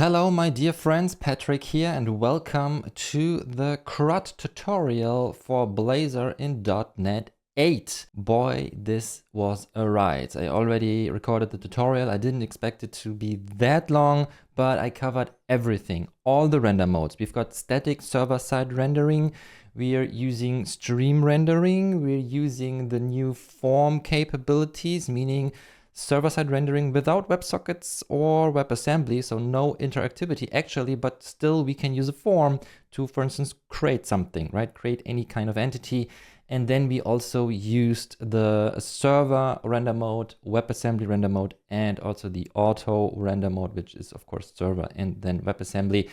Hello my dear friends, Patrick here and welcome to the CRUD tutorial for Blazor in .NET 8. Boy, this was a ride. I already recorded the tutorial. I didn't expect it to be that long, but I covered everything, all the render modes. We've got static server-side rendering. We are using StreamRendering. We're using the new form capabilities, meaning server-side rendering without WebSockets or WebAssembly, so no interactivity actually, but still we can use a form to, for instance, create something, right? Create any kind of entity. And then we also used the server render mode, WebAssembly render mode, and also the auto render mode, which is of course server and then WebAssembly.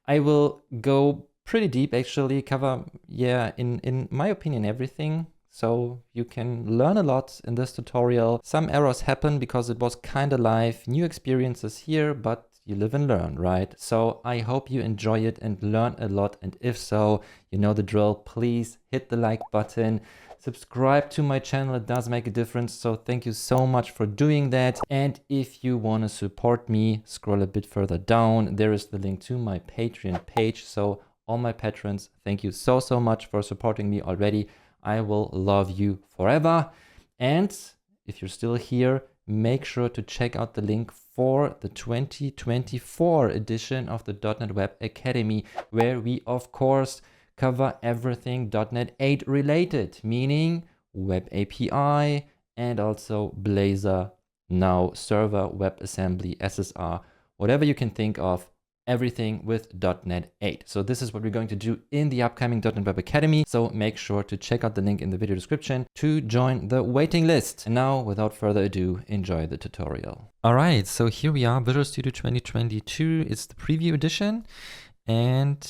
I will go pretty deep actually, cover, in my opinion, everything. So you can learn a lot in this tutorial. Some errors happen because it was kind of live, new experiences here, but you live and learn, right? So I hope you enjoy it and learn a lot. And if so, you know the drill, please hit the like button, subscribe to my channel, it does make a difference. So thank you so much for doing that. And if you want to support me, scroll a bit further down. There is the link to my Patreon page. So all my patrons, thank you so much for supporting me already. I will love you forever. And if you're still here, make sure to check out the link for the 2024 edition of the .NET Web Academy, where we, of course, cover everything .NET 8 related, meaning Web API and also Blazor, now server, WebAssembly, SSR, whatever you can think of. Everything with .NET 8. So this is what we're going to do in the upcoming .NET Web Academy. So make sure to check out the link in the video description to join the waiting list. And now, without further ado, enjoy the tutorial. All right, so here we are, Visual Studio 2022. It's the preview edition. And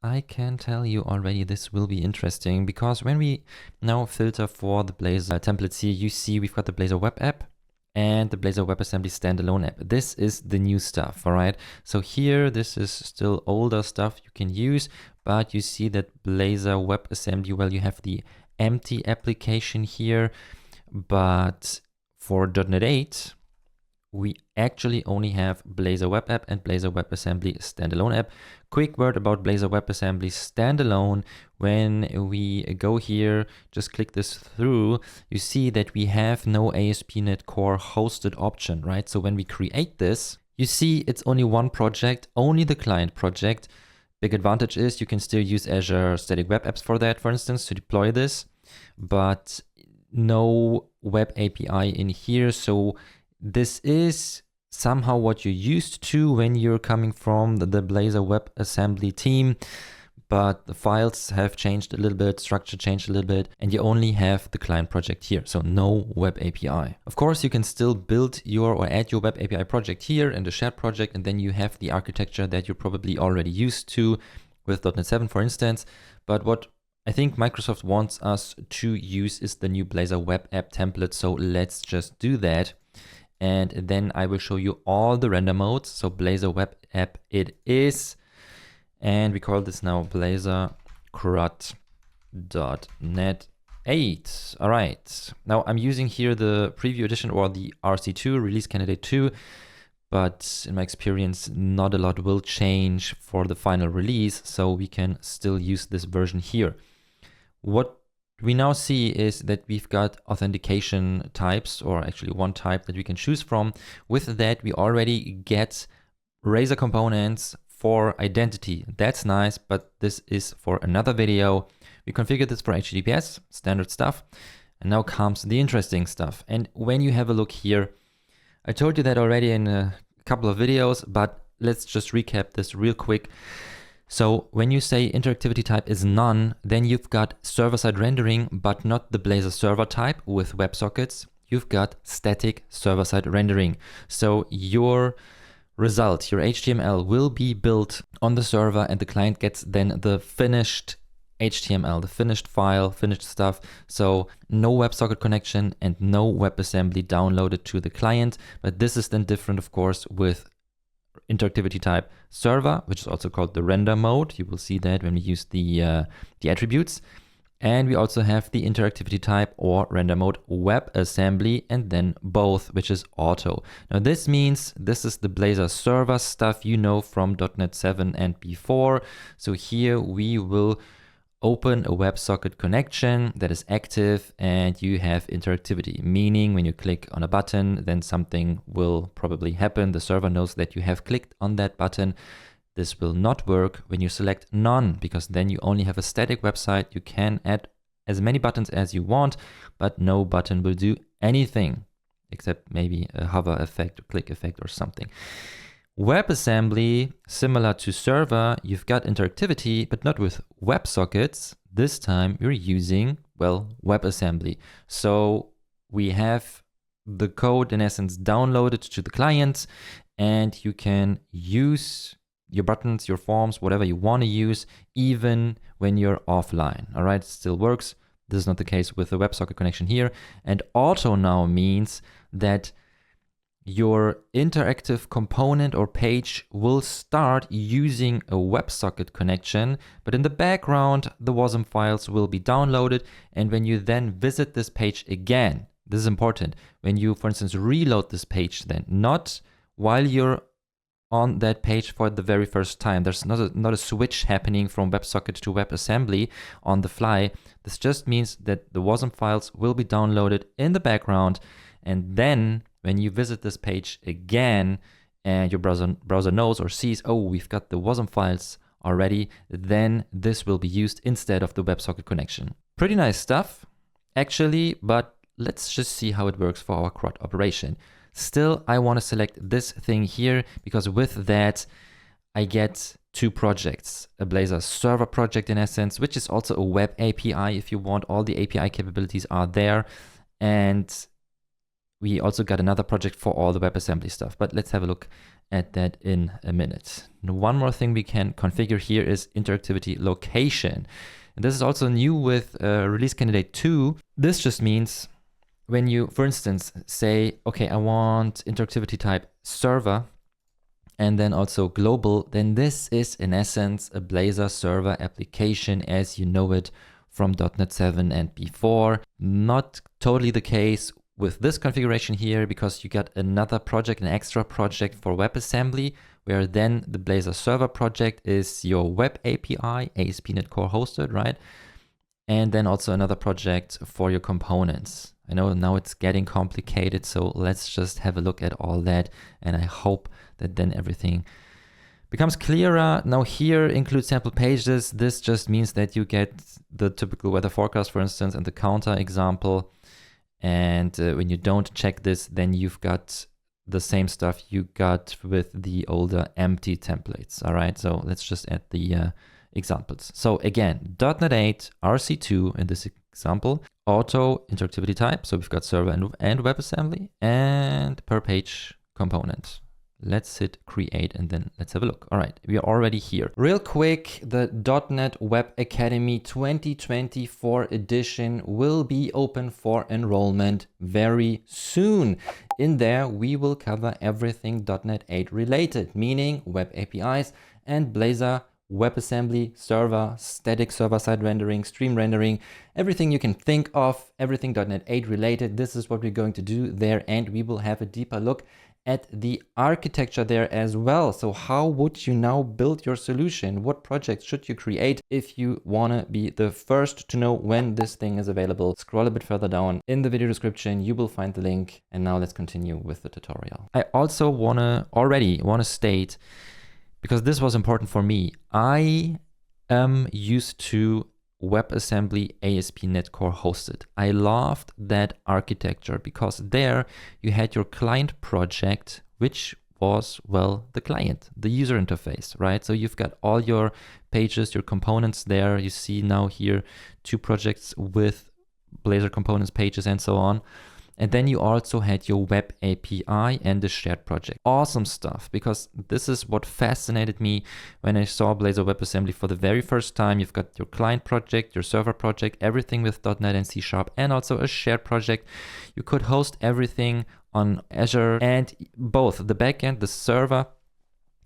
I can tell you already this will be interesting because when we now filter for the Blazor templates here, you see we've got the Blazor web app and the Blazor WebAssembly standalone app. This is the new stuff, all right? So here, this is still older stuff you can use, but you see that Blazor WebAssembly, well, you have the empty application here, but for .NET 8, we actually only have Blazor web app and Blazor WebAssembly standalone app. Quick word about Blazor WebAssembly standalone. When we go here, just click this through, you see that we have no ASP.NET Core hosted option, right? So when we create this, you see it's only one project, only the client project. Big advantage is you can still use Azure Static Web Apps for that, for instance, to deploy this, but no web API in here. So this is somehow what you're used to when you're coming from the Blazor WebAssembly team, but the files have changed a little bit, structure changed a little bit, and you only have the client project here, so no web API. Of course, you can still build your or add your web API project here in the shared project, and then you have the architecture that you're probably already used to with .NET 7, for instance. But what I think Microsoft wants us to use is the new Blazor web app template, so let's just do that. And then I will show you all the render modes. So Blazor web app it is. And we call this now Blazor CRUD.NET 8. All right. Now I'm using here the preview edition or the RC2, release candidate 2. But in my experience, not a lot will change for the final release. So we can still use this version here. What we now see is that we've got authentication types, or actually one type that we can choose from. With that, we already get Razor components for identity. That's nice, but this is for another video. We configured this for HTTPS, standard stuff. And now comes the interesting stuff. And when you have a look here, I told you that already in a couple of videos, but let's just recap this real quick. So when you say interactivity type is none, then you've got server-side rendering, but not the Blazor server type with WebSockets. You've got static server-side rendering. So your result, your HTML, will be built on the server and the client gets then the finished HTML, the finished file, finished stuff. So no WebSocket connection and no WebAssembly downloaded to the client. But this is then different, of course, with interactivity type server, which is also called the render mode. You will see that when we use the attributes. And we also have the interactivity type or render mode WebAssembly, and then both, which is auto. Now this means this is the Blazor server stuff you know from .NET 7 and before. So here we will open a WebSocket connection that is active and you have interactivity, meaning when you click on a button, then something will probably happen. The server knows that you have clicked on that button. This will not work when you select none, because then you only have a static website. You can add as many buttons as you want, but no button will do anything except maybe a hover effect or click effect or something. WebAssembly, similar to server, you've got interactivity, but not with WebSockets. This time you're using, well, WebAssembly. So we have the code in essence downloaded to the client, and you can use your buttons, your forms, whatever you want to use, even when you're offline. All right, it still works. This is not the case with the WebSocket connection here. And auto now means that your interactive component or page will start using a WebSocket connection, but in the background, the Wasm files will be downloaded. And when you then visit this page again, this is important, when you, for instance, reload this page, then not while you're on that page for the very first time. There's not a switch happening from WebSocket to WebAssembly on the fly. This just means that the Wasm files will be downloaded in the background, and then when you visit this page again and your browser knows or sees, oh, we've got the Wasm files already, then this will be used instead of the WebSocket connection. Pretty nice stuff, actually, but let's just see how it works for our CRUD operation. Still, I want to select this thing here because with that, I get two projects. A Blazor server project in essence, which is also a web API if you want. All the API capabilities are there. And we also got another project for all the WebAssembly stuff. But let's have a look at that in a minute. One more thing we can configure here is interactivity location. And this is also new with release candidate 2. This just means when you, for instance, say, okay, I want interactivity type server and then also global, then this is in essence a Blazor server application as you know it from .NET 7 and before. Not totally the case with this configuration here, because you got another project, an extra project for WebAssembly, where then the Blazor server project is your web API, ASP.NET Core hosted, right? And then also another project for your components. I know now it's getting complicated, so let's just have a look at all that. And I hope that then everything becomes clearer. Now here include sample pages. This just means that you get the typical weather forecast, for instance, and the counter example. And when you don't check this, then you've got the same stuff you got with the older empty templates. All right, so let's just add the examples. So again, .NET 8, RC2 in this example, auto interactivity type. So we've got server and WebAssembly, and per page component. Let's hit create and then let's have a look. All right, we are already here. Real quick, the .NET Web Academy 2024 edition will be open for enrollment very soon. In there, we will cover everything .NET 8 related, meaning web APIs and Blazor, WebAssembly, server, static server-side rendering, stream rendering, everything you can think of, everything .NET 8 related. This is what we're going to do there, and we will have a deeper look at the architecture there as well. So how would you now build your solution? What projects should you create if you want to be the first to know when this thing is available? Scroll a bit further down in the video description, you will find the link. And now let's continue with the tutorial. I also already want to state, because this was important for me, I am used to WebAssembly ASP.NET Core hosted. I loved that architecture because there you had your client project, which was, well, the client, the user interface, right? So you've got all your pages, your components there. You see now here 2 projects with Blazor components, pages, and so on. And then you also had your web API and the shared project. Awesome stuff, because this is what fascinated me when I saw Blazor WebAssembly for the very first time. You've got your client project, your server project, everything with .NET and C#, and also a shared project. You could host everything on Azure, and both the backend, the server,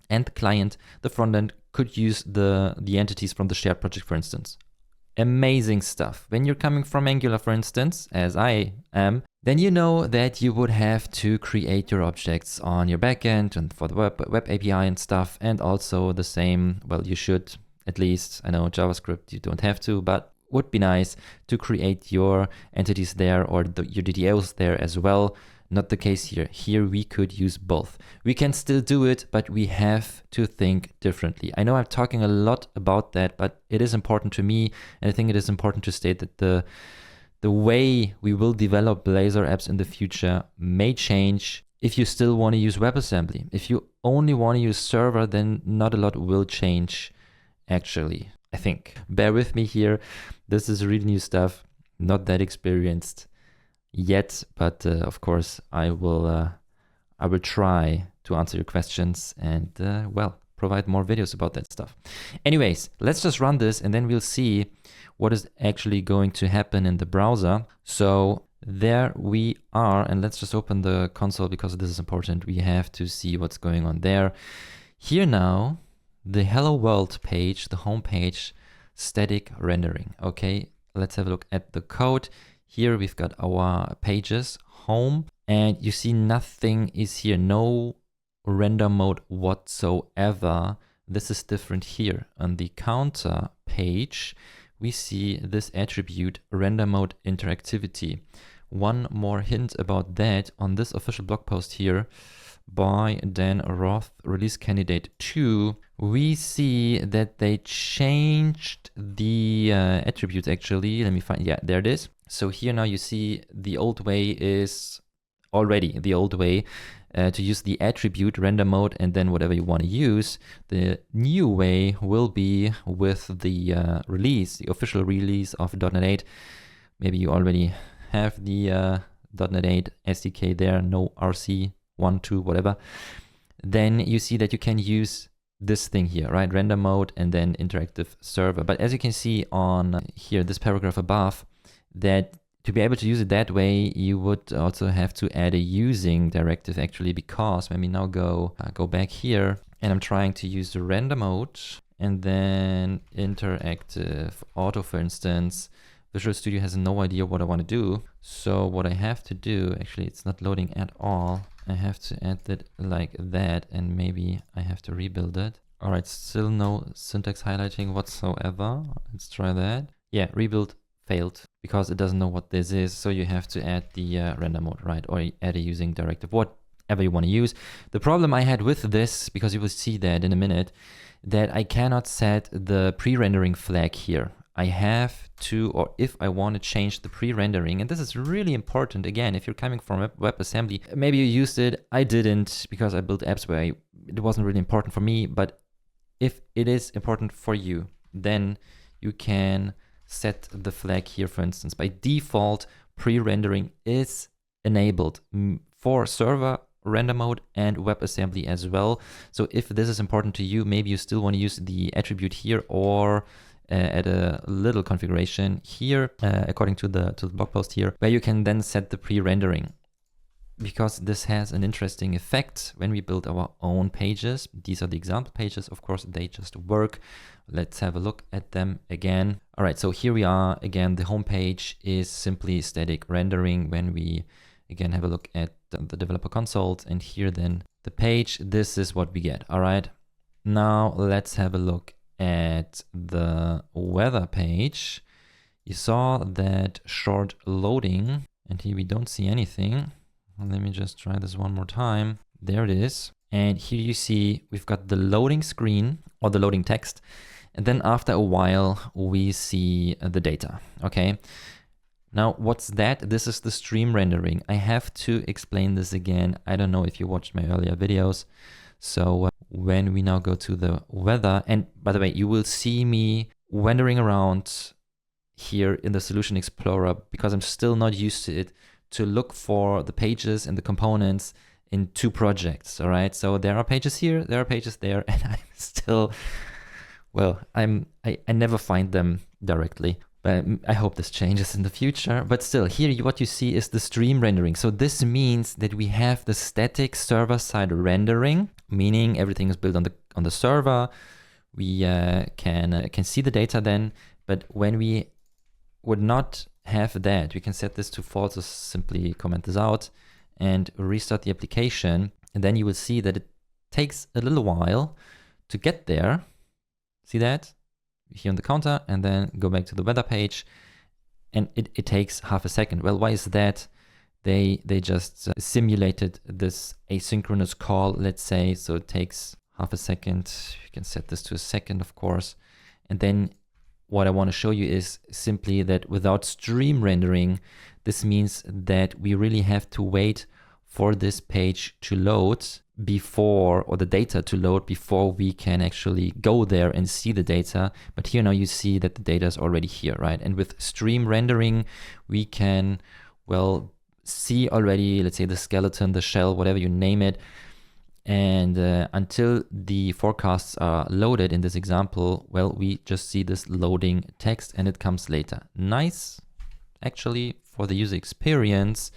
and the client, the frontend, could use the entities from the shared project, for instance. Amazing stuff. When you're coming from Angular, for instance, as I am, then you know that you would have to create your objects on your backend and for the web API and stuff. And also the same, well, you should at least, I know JavaScript, you don't have to, but would be nice to create your entities there or your DDLs there as well. Not the case here. Here we could use both. We can still do it, but we have to think differently. I know I'm talking a lot about that, but it is important to me. And I think it is important to state that the way we will develop Blazor apps in the future may change. If you still want to use WebAssembly, if you only want to use server, then not a lot will change actually, I think. Bear with me here. This is really new stuff, not that experienced yet, but of course I will try to answer your questions and well, provide more videos about that stuff. Anyways, let's just run this and then we'll see what is actually going to happen in the browser. So there we are, and let's just open the console because this is important. We have to see what's going on there. Here now, the Hello World page, the home page, static rendering. Okay, let's have a look at the code. Here we've got our pages, home, and you see nothing is here, no render mode whatsoever. This is different here. On the counter page, we see this attribute, RenderModeInteractiveAuto. One more hint about that on this official blog post here by Dan Roth, release candidate 2, we see that they changed the attributes actually. Let me find, yeah, there it is. So here now you see the old way is already the old way to use the attribute render mode and then whatever you want to use. The new way will be with the release, the official release of .NET 8. Maybe you already have the .NET 8 SDK there, no RC 1, 2, whatever. Then you see that you can use this thing here, right? Render mode and then interactive server. But as you can see on here, this paragraph above, that to be able to use it that way, you would also have to add a using directive actually, because when we now go back here and I'm trying to use the render mode and then interactive auto, for instance, Visual Studio has no idea what I want to do. So what I have to do, actually, it's not loading at all. I have to add it like that, and maybe I have to rebuild it. All right, still no syntax highlighting whatsoever. Let's try that. Yeah, rebuild failed because it doesn't know what this is. So you have to add the render mode, right? Or add a using directive, whatever you want to use. The problem I had with this, because you will see that in a minute, that I cannot set the pre-rendering flag here. I have to, or if I want to change the pre-rendering, and this is really important, again, if you're coming from WebAssembly, maybe you used it, I didn't, because I built apps where it wasn't really important for me, but if it is important for you, then you can set the flag here, for instance. By default, pre-rendering is enabled for server, render mode, and WebAssembly as well. So if this is important to you, maybe you still want to use the attribute here, or add a little configuration here, according to the blog post here, where you can then set the pre-rendering. Because this has an interesting effect when we build our own pages. These are the example pages, of course, they just work. Let's have a look at them again. All right, so here we are. Again, the home page is simply static rendering. When we again have a look at the developer console, and here then the page, this is what we get. All right, now let's have a look at the weather page. You saw that short loading, and here we don't see anything. Let me just try this one more time. There it is. And here you see we've got the loading screen or the loading text. And then after a while, we see the data. Okay. Now, what's that? This is the stream rendering. I have to explain this again. I don't know if you watched my earlier videos. So when we now go to the weather, and by the way, you will see me wandering around here in the Solution Explorer because I'm still not used to it, to look for the pages and the components in two projects. All right, so there are pages here, there are pages there, and I'm still, well, I never find them directly. But I hope this changes in the future. But still, here what you see is the stream rendering. So this means that we have the static server-side rendering, meaning everything is built on the server. We can see the data then, But when we would not have that, we can set this to false, or simply comment this out and restart the application. And then you will see that it takes a little while to get there. See that? Here on the counter, and then go back to the weather page. And it takes half a second. Well, why is that? They just simulated this asynchronous call, let's say. So it takes half a second. You can set this to a second, of course. And then what I want to show you is simply that without stream rendering, this means that we really have to wait for this page to load before, or the data to load before we can actually go there and see the data. But here now you see that the data is already here, right? And with stream rendering, we can, well, see already, let's say the skeleton, the shell, whatever you name it. And until the forecasts are loaded in this example, well, we just see this loading text and it comes later. Nice, actually, for the user experience,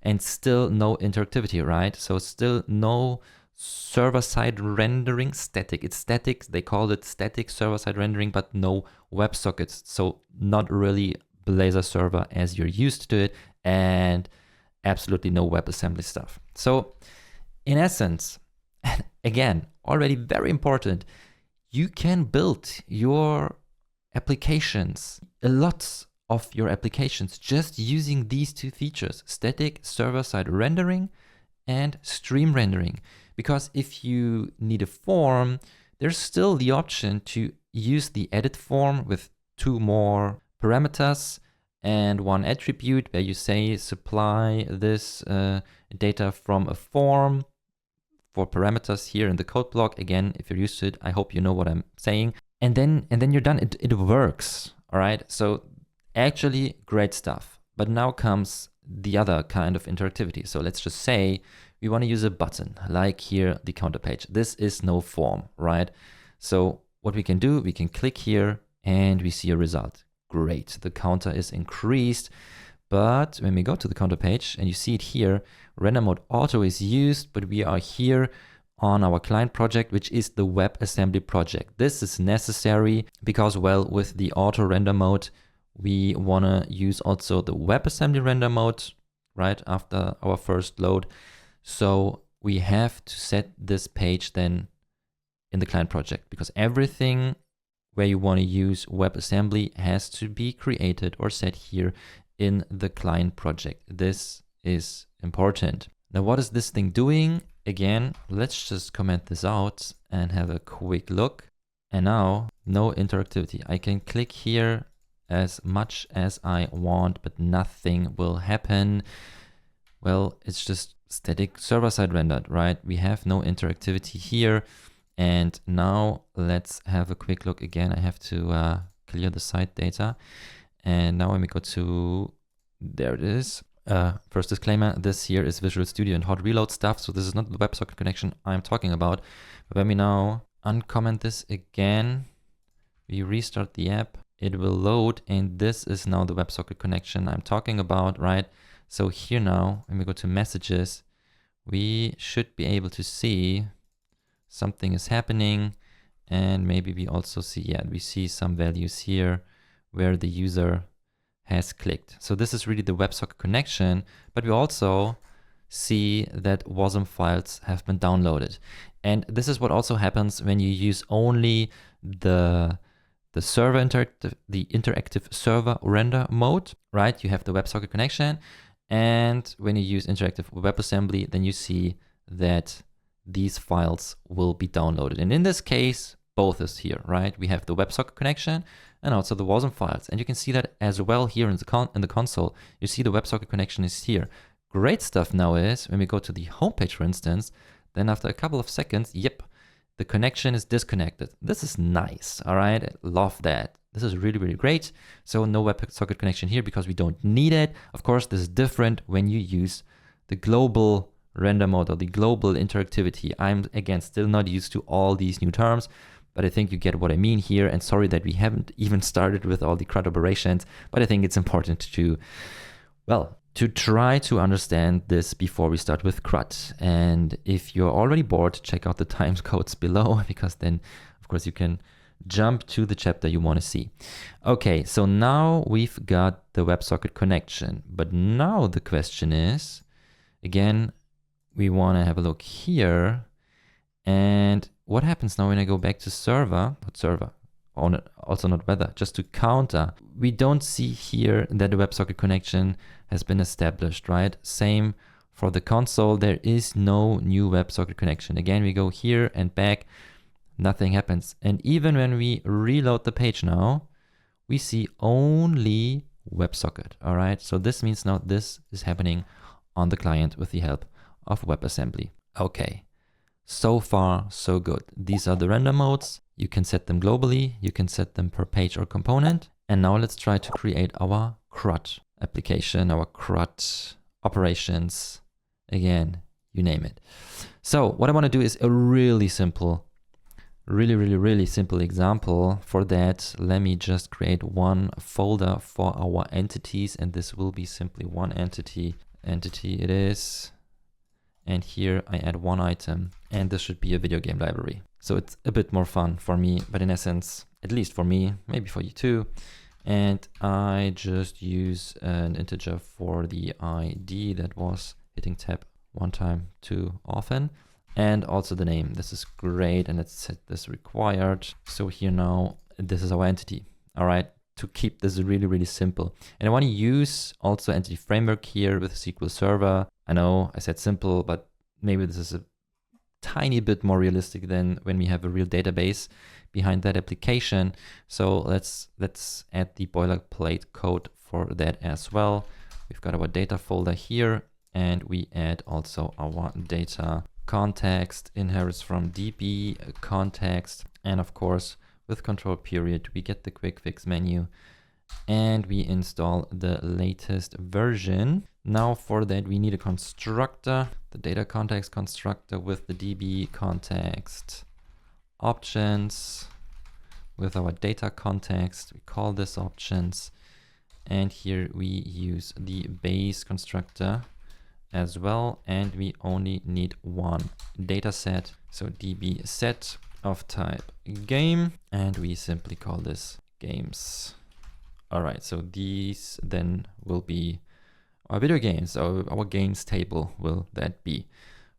and still no interactivity, right? So still no server-side rendering, static. It's static, they call it static server-side rendering, but no WebSockets. So not really Blazor server as you're used to it, and absolutely no WebAssembly stuff. So in essence, again, already very important, you can build your applications, a lot of your applications, just using these two features, static server-side rendering and stream rendering. Because if you need a form, there's still the option to use the edit form with 2 more parameters and 1 attribute, where you say supply this data from a form for parameters here in the code block. Again, if you're used to it, I hope you know what I'm saying. And then you're done. It works. All right. So actually great stuff. But now comes the other kind of interactivity. So let's just say we want to use a button, like here, the counter page. This is no form, right? So what we can do, we can click here and we see a result. Great, the counter is increased. But when we go to the counter page and you see it here, RenderModeInteractiveAuto is used, but we are here on our client project, which is the WebAssembly project. This is necessary because, well, with the auto render mode, we want to use also the WebAssembly render mode right after our first load. So we have to set this page then in the client project, because everything where you want to use WebAssembly has to be created or set here in the client project. This is important. Now, what is this thing doing? Again, let's just comment this out and have a quick look. And now, no interactivity. I can click here as much as I want, but nothing will happen. Well, it's just static server-side rendered, right? We have no interactivity here. And now let's have a quick look again. I have to clear the site data. And now when we go to, there it is. First disclaimer, this here is Visual Studio and hot reload stuff. So this is not the WebSocket connection I'm talking about. But when we now uncomment this again, we restart the app, it will load. And this is now the WebSocket connection I'm talking about, right? So here now, when we go to messages, we should be able to see something is happening. And maybe we also see, yeah, we see some values here where the user has clicked. So this is really the WebSocket connection, but we also see that Wasm files have been downloaded. And this is what also happens when you use only the server the interactive server render mode, right? You have the WebSocket connection. And when you use interactive WebAssembly, then you see that these files will be downloaded. And in this case, both is here, right? We have the WebSocket connection and also the Wasm files. And you can see that as well here in the console. You see the WebSocket connection is here. Great stuff now is when we go to the homepage, for instance, then after a couple of seconds, yep, the connection is disconnected. This is nice, all right? I love that. This is really, really great. So no WebSocket connection here because we don't need it. Of course, this is different when you use the global render mode or the global interactivity. I'm, again, still not used to all these new terms, but I think you get what I mean here. And sorry that we haven't even started with all the CRUD operations, but I think it's important to, well, to try to understand this before we start with CRUD. And if you're already bored, check out the times codes below, because then, of course, you can jump to the chapter you want to see. Okay, so now we've got the WebSocket connection, but now the question is, again, we want to have a look here. And what happens now when I go back to server, not server, also not weather, just to counter? We don't see here that the WebSocket connection has been established, right? Same for the console, there is no new WebSocket connection. Again, we go here and back, nothing happens. And even when we reload the page now, we see only WebSocket, all right? So this means now this is happening on the client with the help of WebAssembly. Okay, so far so good. These are the render modes. You can set them globally, you can set them per page or component. And now let's try to create our CRUD application, our CRUD operations, again, you name it. So what I want to do is a really simple, really simple example. For that, let me just create one folder for our entities, and this will be simply one entity it is. And here I add one item, and this should be a video game library. So it's a bit more fun for me, but in essence, at least for me, maybe for you too. And I just use an integer for the ID that was hitting tab one time too often. And also the name. This is great. And let's set this required. So here now, this is our entity. All right. To keep this really simple. And I want to use also entity framework here with SQL Server. I know I said simple, but maybe this is a tiny bit more realistic than when we have a real database behind that application. So let's add the boilerplate code for that as well. We've got our data folder here, and we add also our data context inherits from DB context. And of course, with control period, we get the quick fix menu and we install the latest version. Now for that, we need a constructor, the data context constructor with the DB context options with our data context. We call this options. And here we use the base constructor as well. And we only need one data set. So DB set of type game, and we simply call this games. All right, so these then will be our video games, so our games table will that be.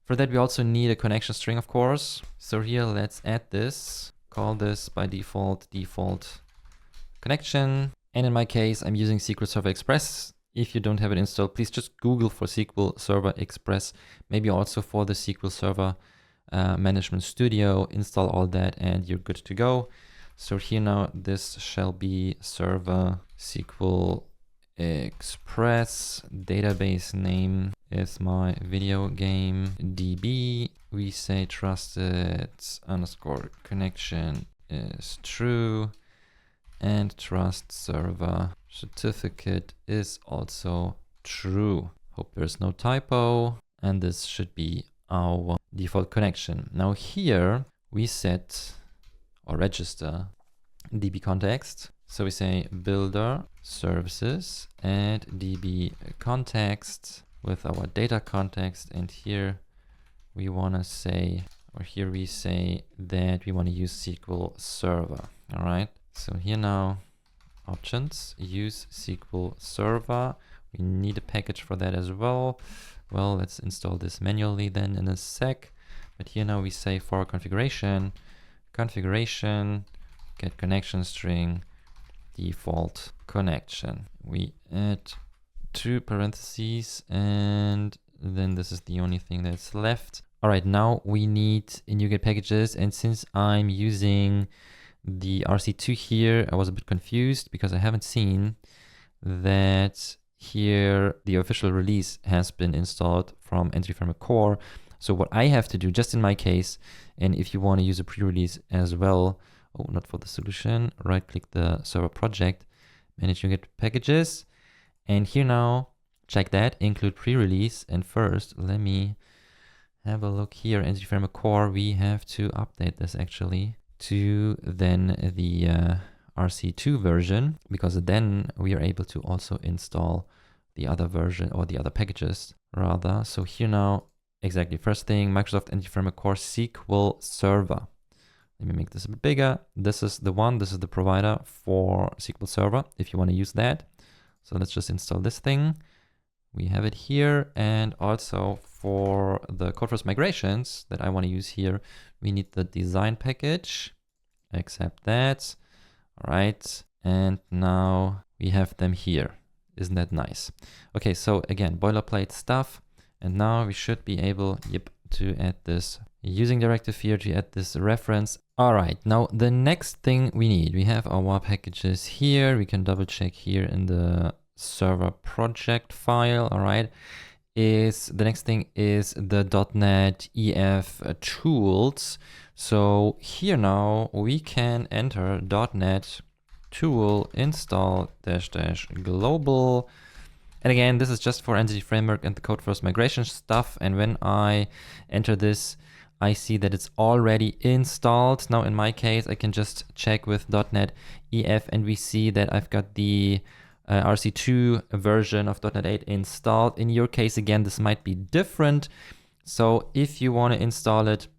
For that, we also need a connection string, of course. So here, let's add this, call this by default connection. And in my case, I'm using SQL Server Express. If you don't have it installed, please just Google for SQL Server Express, maybe also for the SQL Server Management Studio, install all that and you're good to go. So here now, this shall be server SQL Express. Database name is my video game DB. We say trusted underscore connection is true, and trust server certificate is also true. Hope there's no typo, and this should be our default connection. Now here we set or register DB context. So we say builder services and DB context with our data context. And here we want to say, or here we say that we want to use SQL Server. All right. So here now, options, use SQL Server. We need a package for that as well. Well, let's install this manually then in a sec. But here now we say for configuration, get connection string, default connection. We add 2 parentheses, and then this is the only thing that's left. All right, now we need NuGet packages. And since I'm using the RC2 here, I was a bit confused because I haven't seen that here the official release has been installed from Entity Framework Core. So what I have to do, just in my case, and if you want to use a pre-release as well, oh, not for the solution, right click the server project, manage NuGet packages. And here now, check that, include pre-release. And first, let me have a look here. Entity Framework Core, we have to update this actually to then the RC2 version, because then we are able to also install the other version or the other packages rather. So here now, exactly first thing, Microsoft Entity Framework Core SQL Server. Let me make this a bit bigger. This is the one, this is the provider for SQL Server, if you want to use that. So let's just install this thing. We have it here. And also for the code first migrations that I want to use here, we need the design package. Accept that. All right. And now we have them here. Isn't that nice? Okay, so again, boilerplate stuff. And now we should be able, to add this using directive here to add this reference. All right, now the next thing we need, we have our packages here. We can double check here in the server project file. All right, the next thing is the .NET EF tools. So here now we can enter .NET tool install -- global. And again, this is just for Entity Framework and the code first migration stuff. And when I enter this, I see that it's already installed. Now in my case, I can just check with .NET EF and we see that I've got the RC2 version of .NET 8 installed. In your case, again, this might be different. So if you want to install it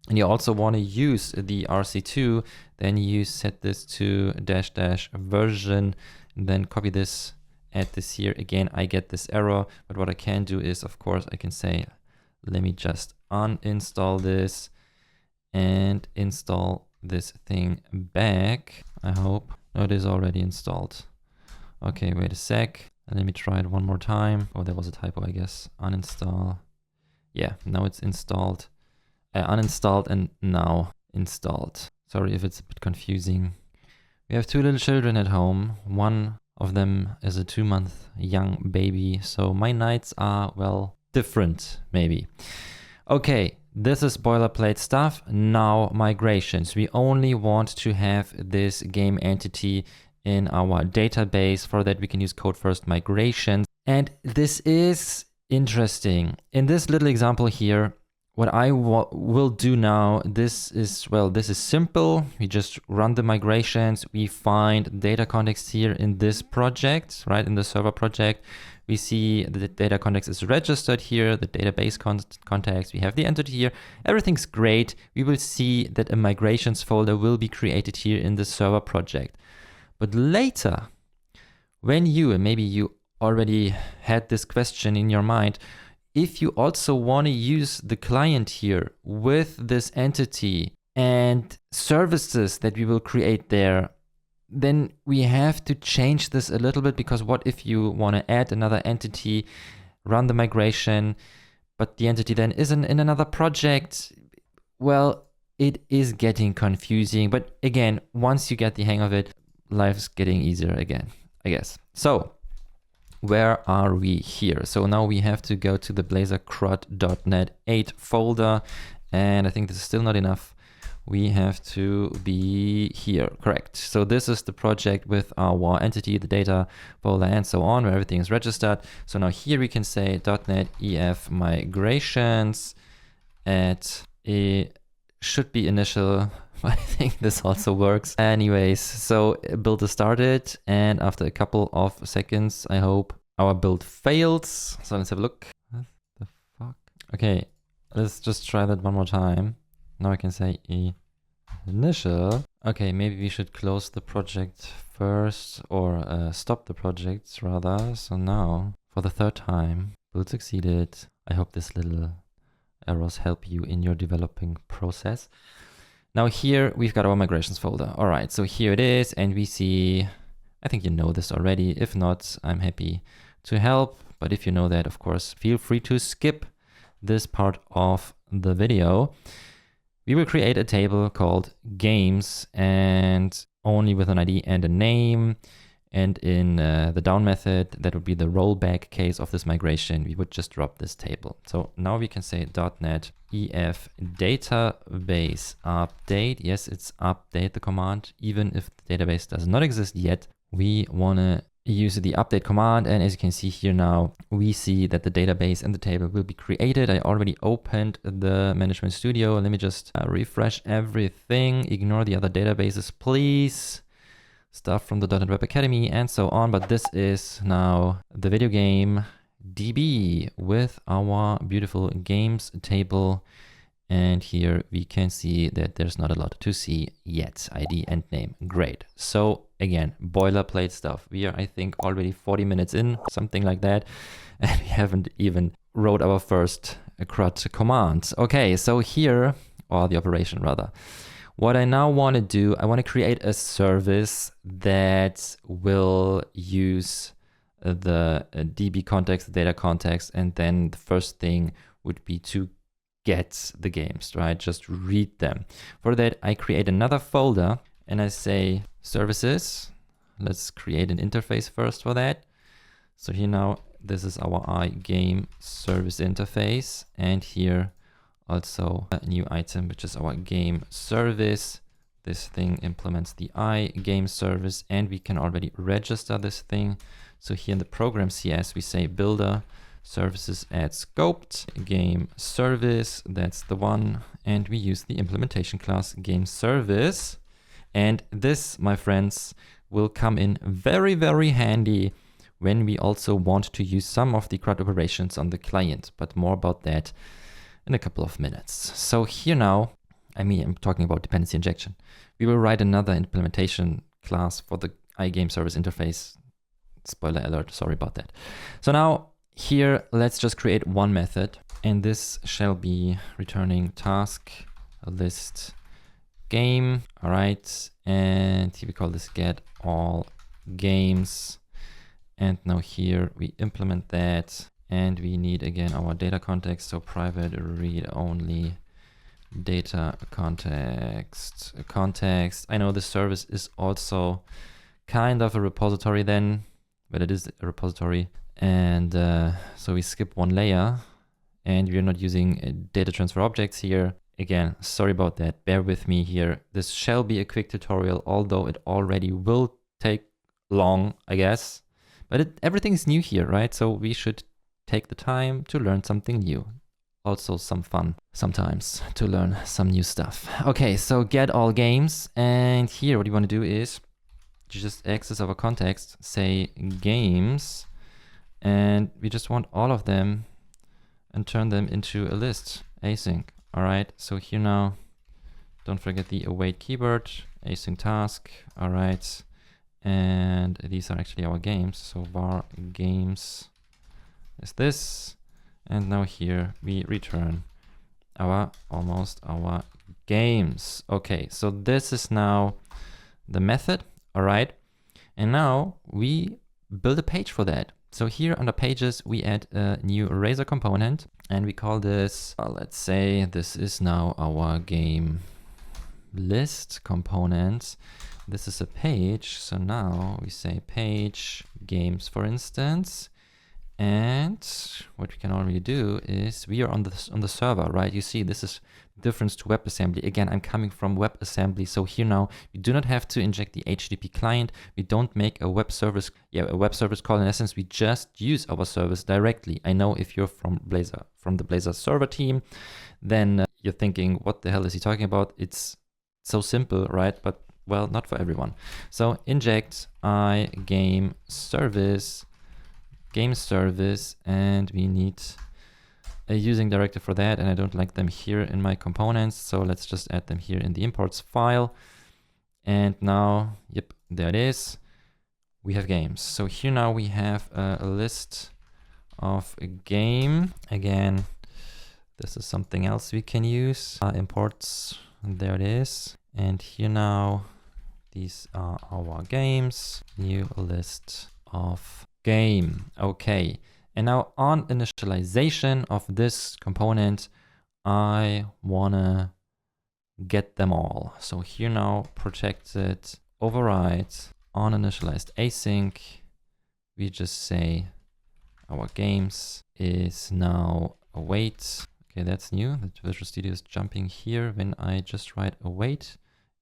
and you also want to use the RC2, then you set this to -- version, and then copy this, add this here. Again, I get this error, but what I can do is, of course, I can say, let me just uninstall this and install this thing back. I hope. No, it is already installed. Okay, wait a sec. Let me try it one more time. Oh, there was a typo, I guess. Uninstall. Yeah, now it's installed. Uninstalled and now installed. Sorry if it's a bit confusing. We have two little children at home. One of them is a 2-month young baby. So my nights are, well, different maybe. Okay, this is boilerplate stuff. Now migrations. We only want to have this game entity in our database. For that we can use code first migrations. And this is interesting. In this little example here, what I will do now, this is simple. We just run the migrations. We find data context here in this project, right? In the server project, we see the data context is registered here, the database context. We have the entity here. Everything's great. We will see that a migrations folder will be created here in the server project. But later, when and maybe you already had this question in your mind, if you also want to use the client here with this entity and services that we will create there, then we have to change this a little bit, because what if you want to add another entity, run the migration, but the entity then isn't in another project? Well, it is getting confusing. But again, once you get the hang of it, life's getting easier again, I guess. So where are we here? So now we have to go to the Blazor CRUD.NET 8 folder. And I think this is still not enough. We have to be here, correct. So this is the project with our entity, the data folder, and so on, where everything is registered. So now here we can say .NET EF migrations at should be initial. I think this also works. Anyways, so build is started, and after a couple of seconds, I hope, our build fails. So let's have a look. What the fuck? Okay, let's just try that one more time. Now I can say initial. Okay, maybe we should close the project first, or stop the projects rather. So now, for the third time, build succeeded. I hope this little errors help you in your developing process. Now here we've got our migrations folder. All right, so here it is, and we see, I think you know this already. If not, I'm happy to help. But if you know that, of course, feel free to skip this part of the video. We will create a table called games, and only with an ID and a name. And in the down method, that would be the rollback case of this migration. We would just drop this table. So now we can say .NET EF database update. Yes, it's update the command, even if the database does not exist yet. We want to use the update command. And as you can see here now, we see that the database and the table will be created. I already opened the Management Studio. Let me just refresh everything. Ignore the other databases, please. Stuff from the .NET Web Academy and so on. But this is now the video game DB with our beautiful games table And here we can see that there's not a lot to see yet. ID and name. Great. So again, boilerplate stuff. We are, I think, already 40 minutes in, something like that. And we haven't even wrote our first CRUD command. Okay, so here, or the operation rather. What I now want to do, I want to create a service that will use the DB context, the data context, and then the first thing would be to get the games, right? Just read them. For that, I create another folder and I say services. Let's create an interface first for that. So here now, this is our iGame service interface. And here also a new item, which is our game service. This thing implements the iGame service, and we can already register this thing. So here in the program CS, we say builder services add scoped game service. That's the one. And we use the implementation class game service. And this, my friends, will come in very, very handy when we also want to use some of the CRUD operations on the client, but more about that in a couple of minutes. So here now, I'm talking about dependency injection. We will write another implementation class for the iGame service interface. Spoiler alert, sorry about that. So now here, let's just create one method, and this shall be returning task list game. All right, and here we call this get all games. And now here we implement that, and we need again our data context. So private read only data context. I know this service is also kind of a repository then, but it is a repository. And so we skip one layer, and we're not using data transfer objects here. Again, sorry about that. Bear with me here. This shall be a quick tutorial, although it already will take long, I guess. But everything is new here, right? So we should take the time to learn something new. Also some fun sometimes to learn some new stuff. Okay, so get all games. And here what you want to do is just access our context, say games, and we just want all of them and turn them into a list, async. All right, so here now, don't forget the await keyword, async task. All right. And these are actually our games. So var games is this. And now here we return almost our games. Okay, so this is now the method. All right. And now we build a page for that. So here under pages, we add a new eraser component, and we call this, let's say this is now our game list component. This is a page. So now we say page games, for instance. And what we can already do is we are on the server, right? You see, this is the difference to WebAssembly. Again, I'm coming from WebAssembly. So here now we do not have to inject the HTTP client. We don't make a web service call. In essence, we just use our service directly. I know if you're from Blazor, from the Blazor server team, then you're thinking, what the hell is he talking about? It's so simple, right? But well, not for everyone. So inject iGame service, game service, and we need a using directive for that, and I don't like them here in my components, so let's just add them here in the imports file. And now, yep, there it is. We have games. So here now we have a list of a game. Again, this is something else we can use. Imports, there it is. And here now, these are our games. New list of game. Okay. And now on initialization of this component, I wanna get them all. So here now, protected override on initialized async. We just say our games is now await. Okay, that's new. The Visual Studio is jumping here. When I just write await,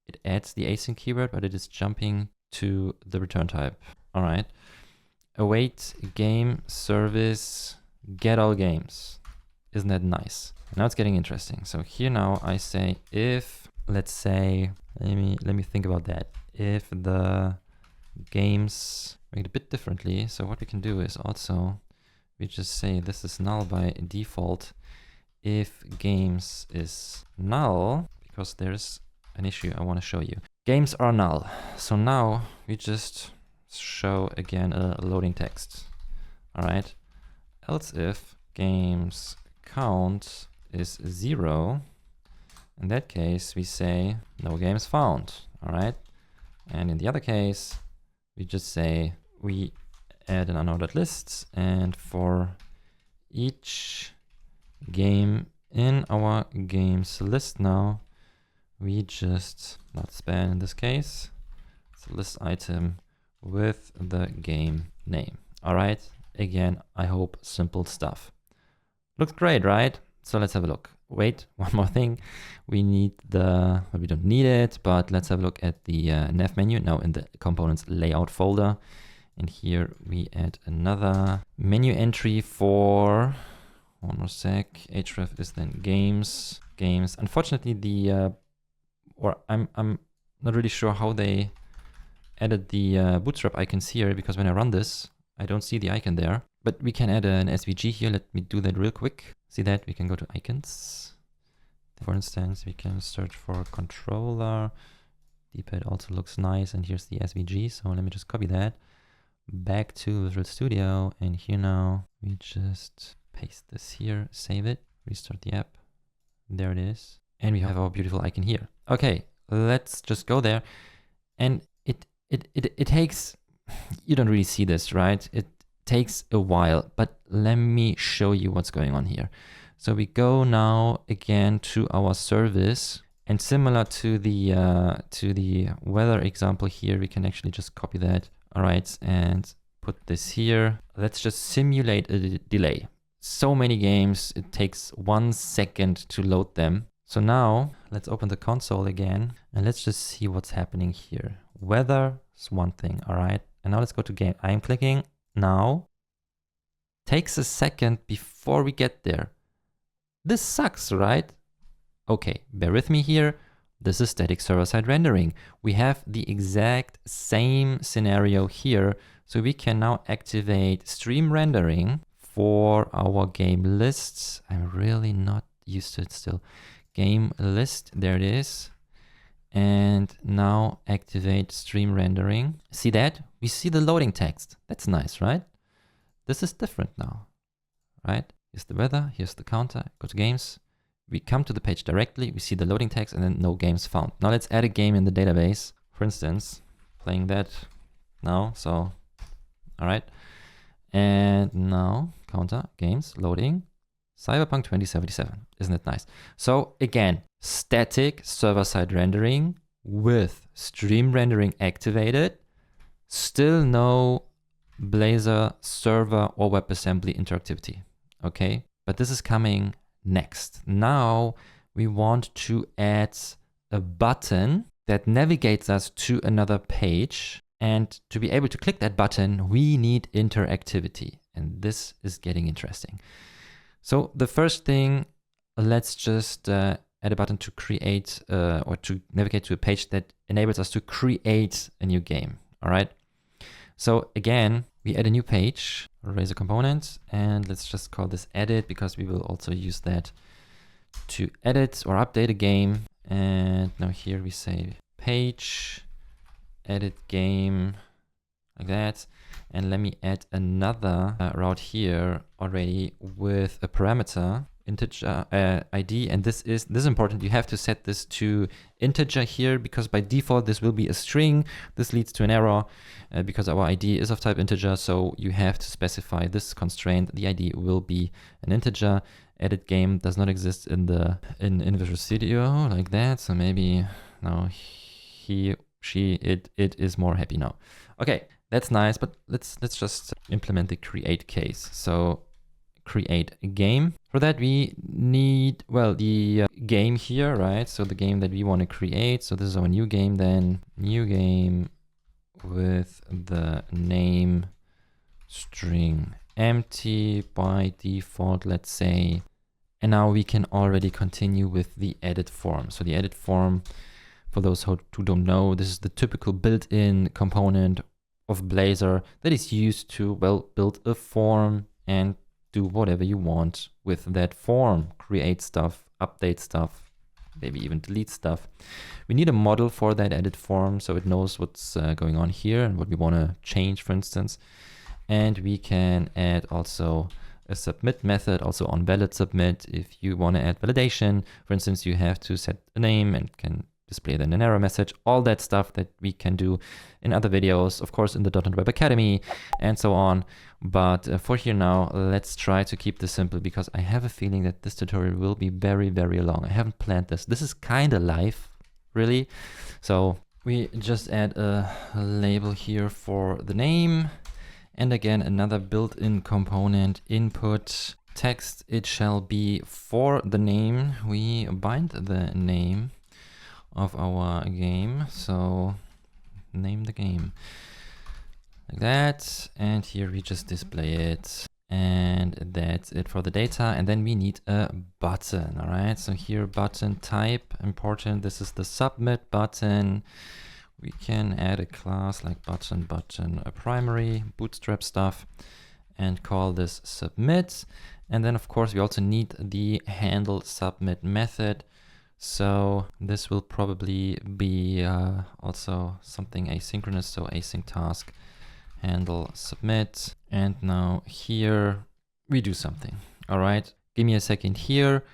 it adds the async keyword, but it is jumping to the return type. All right. Await game service get all games. Isn't that nice? Now it's getting interesting. So here now I say if, let's say, let me think about that. If the games, make it a bit differently. So what we can do is also, we just say this is null by default if games is null, because there's an issue I want to show you. Games are null. So now we just show again a loading text. All right. Else if games count is 0, in that case we say no games found. All right. And in the other case, we just say we add an unordered list, and for each game in our games list now, we just, not span in this case, it's a list item with the game name. All right, again, I hope simple stuff. Looks great, right? So let's have a look. Wait, one more thing. We need the, well, we don't need it, but let's have a look at the nav menu now in the components layout folder. And here we add another menu entry for, one more sec, href is then games. Unfortunately, the, or I'm not really sure how they added the bootstrap icons here, because when I run this, I don't see the icon there. But we can add an SVG here. Let me do that real quick. See that? We can go to icons. For instance, we can search for controller. D-pad also looks nice, and here's the SVG. So let me just copy that back to Visual Studio, and here now we just paste this here, save it, restart the app. There it is, and we have our beautiful icon here. Okay, let's just go there, and it takes, you don't really see this, right? It takes a while, but let me show you what's going on here. So we go now again to our service, and similar to the weather example here, we can actually just copy that. All right, and put this here. Let's just simulate a delay. So many games, it takes 1 second to load them. So now let's open the console again, and let's just see what's happening here. Weather is one thing, all right? And now let's go to game. I'm clicking now. Takes a second before we get there. This sucks, right? Okay, bear with me here. This is static server-side rendering. We have the exact same scenario here. So we can now activate StreamRendering for our game lists. I'm really not used to it still. Game list, there it is. And now activate StreamRendering. See that? We see the loading text. That's nice, right? This is different now, right? Here's the weather, here's the counter, go to games. We come to the page directly, we see the loading text, and then no games found. Now let's add a game in the database. For instance, playing that now, so, all right. And now, counter, games, loading, Cyberpunk 2077. Isn't it nice? So again, static server-side rendering with StreamRendering activated, still no Blazor server or WebAssembly interactivity, okay? But this is coming next. Now we want to add a button that navigates us to another page. And to be able to click that button, we need interactivity. And this is getting interesting. So the first thing, let's just add a button to create or to navigate to a page that enables us to create a new game. All right. So again, we add a new page, raise a component, and let's just call this edit, because we will also use that to edit or update a game. And now here we say page, edit game, like that. And let me add another route here already with a parameter, integer ID. And this is important. You have to set this to integer here, because by default this will be a string. This leads to an error because our ID is of type integer. So you have to specify this constraint. The ID will be an integer. Edit game does not exist in Visual Studio like that. So maybe now he, she, it is more happy now. Okay, that's nice, but let's just implement the create case. So create a game. For that we need, well, the game here, right? So the game that we want to create. So this is our new game then. New game with the name string empty by default, let's say. And now we can already continue with the edit form. So the edit form, for those who don't know, this is the typical built-in component of Blazor that is used to, well, build a form and do whatever you want with that form. Create stuff, update stuff, maybe even delete stuff. We need a model for that edit form so it knows what's going on here and what we want to change, for instance. And we can add also a submit method, also on valid submit. If you want to add validation, for instance, you have to set a name and can display then an error message, all that stuff that we can do in other videos, of course, in the .NET Web Academy and so on. But for here now, let's try to keep this simple because I have a feeling that this tutorial will be very, very long. I haven't planned this. This is kind of live, really. So we just add a label here for the name. And again, another built-in component, input text. It shall be for the name. We bind the name of our game. So name the game like that. And here we just display it. And that's it for the data. And then we need a button. All right. So here button type important. This is the submit button. We can add a class like button, a primary, bootstrap stuff, and call this submit. And then of course we also need the handle submit method. So this will probably be also something asynchronous. So async task handle submit. And now here we do something. All right, give me a second here.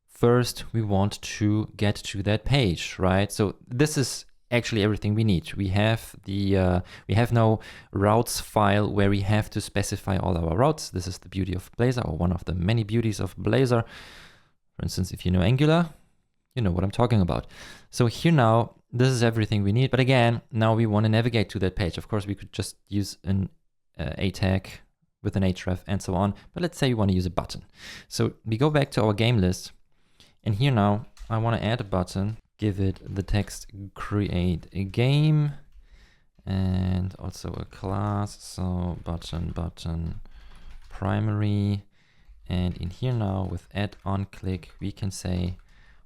First, we want to get to that page, right? So this is actually everything we need. We have the we have no routes file where we have to specify all our routes. This is the beauty of Blazor, or one of the many beauties of Blazor. For instance, if you know Angular, you know what I'm talking about. So here now, this is everything we need. But again, now we want to navigate to that page. Of course, we could just use an a tag with an href and so on. But let's say we want to use a button. So we go back to our game list, and here now I want to add a button. Give it the text create a game and also a class. So button primary. And in here now with add on click, we can say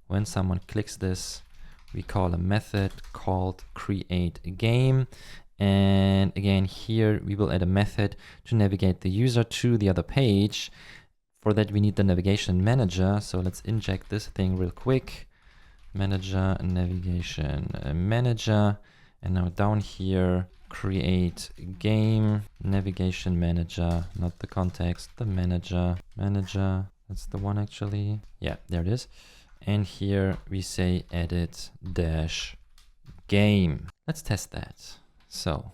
when someone clicks this, we call a method called create a game. And again, here we will add a method to navigate the user to the other page. For that, we need the navigation manager. So let's inject this thing real quick. Manager, navigation manager, and now down here create game, navigation manager, not the context, the manager, that's the one actually, yeah, there it is. And here we say edit dash game. Let's test that. So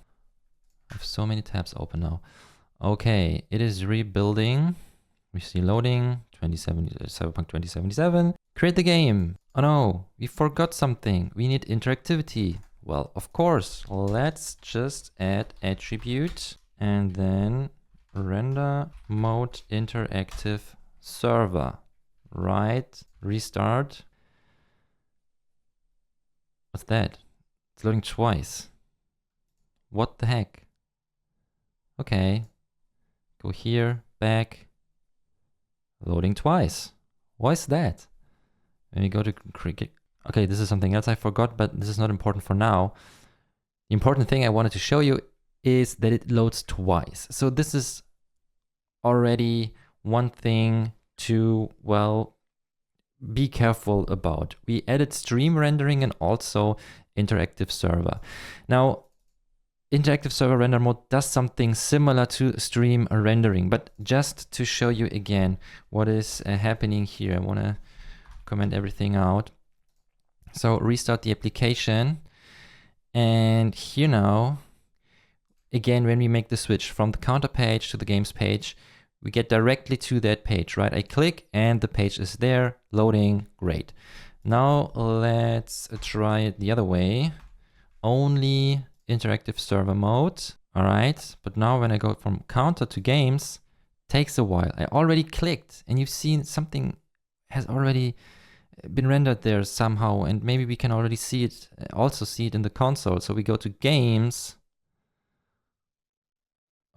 I have so many tabs open now. Okay, it is rebuilding. We see loading Cyberpunk 2077. Create the game. Oh no, we forgot something. We need interactivity. Well, of course, let's just add attribute and then render mode interactive server. Right, restart. What's that? It's loading twice. What the heck? Okay, go here, back, loading twice. Why is that? When we go to cricket. Okay, this is something else I forgot, but this is not important for now. The important thing I wanted to show you is that it loads twice. So this is already one thing to, well, be careful about. We added stream rendering and also interactive server. Now, interactive server render mode does something similar to stream rendering, but just to show you again what is happening here, I want to comment everything out. So restart the application, and here now, again, when we make the switch from the counter page to the games page, we get directly to that page, right? I click and the page is there, loading, great. Now let's try it the other way. Only interactive server mode, all right? But now when I go from counter to games, takes a while. I already clicked and you've seen something has already been rendered there somehow, and maybe we can already see it, also see it in the console. So we go to games,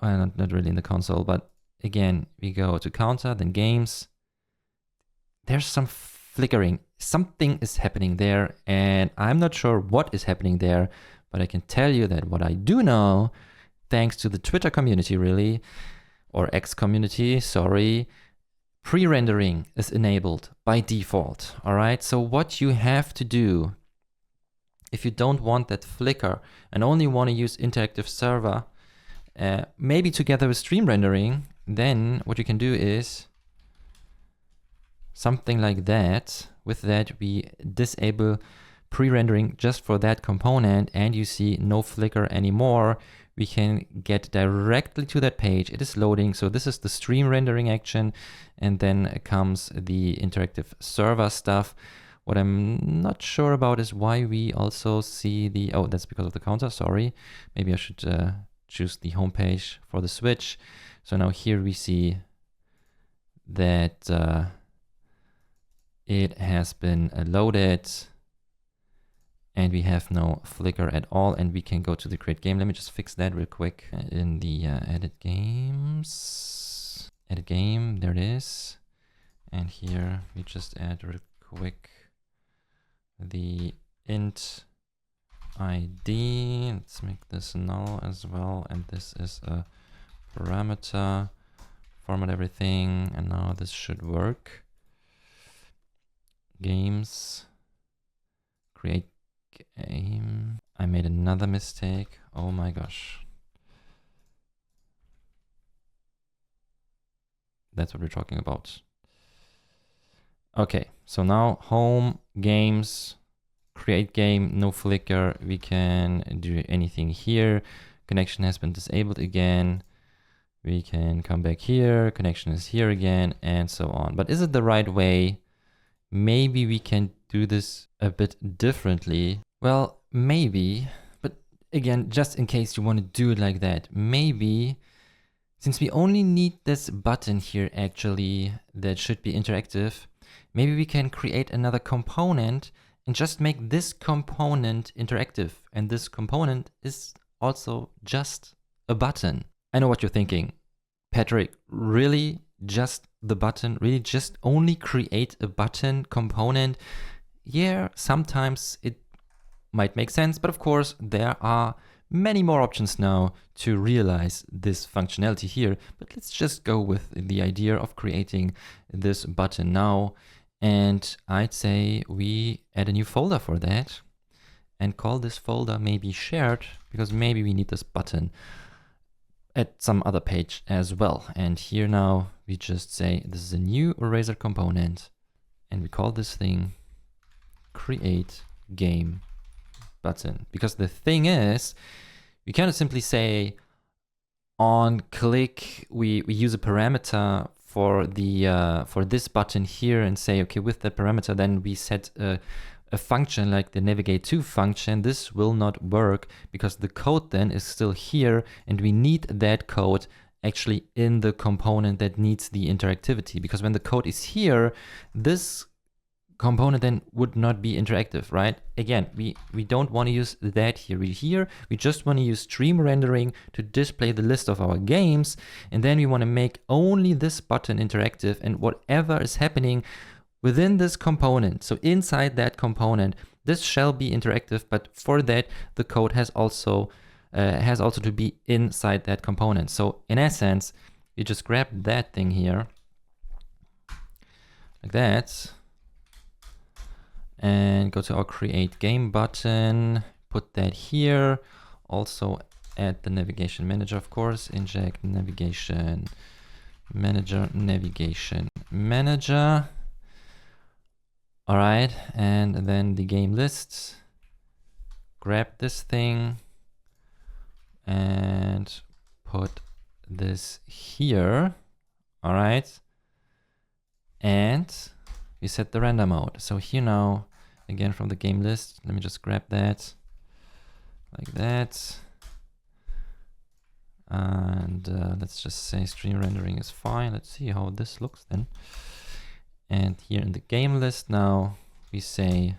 well, not really in the console, but again, we go to counter, then games. There's some flickering, something is happening there, and I'm not sure what is happening there, but I can tell you that what I do know, thanks to the Twitter community really, or X community, sorry, pre-rendering is enabled by default. All right, so what you have to do, if you don't want that flicker and only want to use interactive server, maybe together with stream rendering, then what you can do is something like that. With that, we disable pre-rendering just for that component, and you see no flicker anymore. We can get directly to that page. It is loading. So this is the stream rendering action, and then comes the interactive server stuff. What I'm not sure about is why we also see the, oh, that's because of the counter, sorry. Maybe I should choose the home page for the switch. So now here we see that it has been loaded, and we have no flicker at all, and we can go to the create game. Let me just fix that real quick in the edit games. Edit game, there it is. And here we just add real quick the int ID. Let's make this null as well, and this is a parameter. Format everything, and now this should work. Games, create game. I made another mistake. Oh my gosh. That's what we're talking about. Okay, so now home, games, create game, no flicker. We can do anything here. Connection has been disabled again. We can come back here, connection is here again, and so on. But is it the right way? Maybe we can do this a bit differently. Well, maybe, but again, just in case you want to do it like that, maybe, since we only need this button here actually that should be interactive, maybe we can create another component and just make this component interactive. And this component is also just a button. I know what you're thinking. Patrick, really just the button? Really just only create a button component? Yeah, sometimes it might make sense, but of course there are many more options now to realize this functionality here. But let's just go with the idea of creating this button now. And I'd say we add a new folder for that and call this folder maybe shared, because maybe we need this button at some other page as well. And here now we just say this is a new eraser component, and we call this thing create game button. Because the thing is, we kind of simply say on click, we use a parameter for the for this button here and say, okay, with the parameter, then we set a function like the navigate to function. This will not work because the code then is still here, and we need that code actually in the component that needs the interactivity, because when the code is here, this component then would not be interactive, right? Again, we don't want to use that here. We just want to use stream rendering to display the list of our games, and then we want to make only this button interactive, and whatever is happening within this component, so inside that component, this shall be interactive, but for that the code has also to be inside that component. So in essence, you just grab that thing here like that and go to our create game button, put that here, also add the navigation manager, of course, inject navigation manager. All right, and then the game list, grab this thing and put this here. All right, and we set the render mode. So here now, again from the game list, let me just grab that like that. And let's just say stream rendering is fine. Let's see how this looks then. And here in the game list now, we say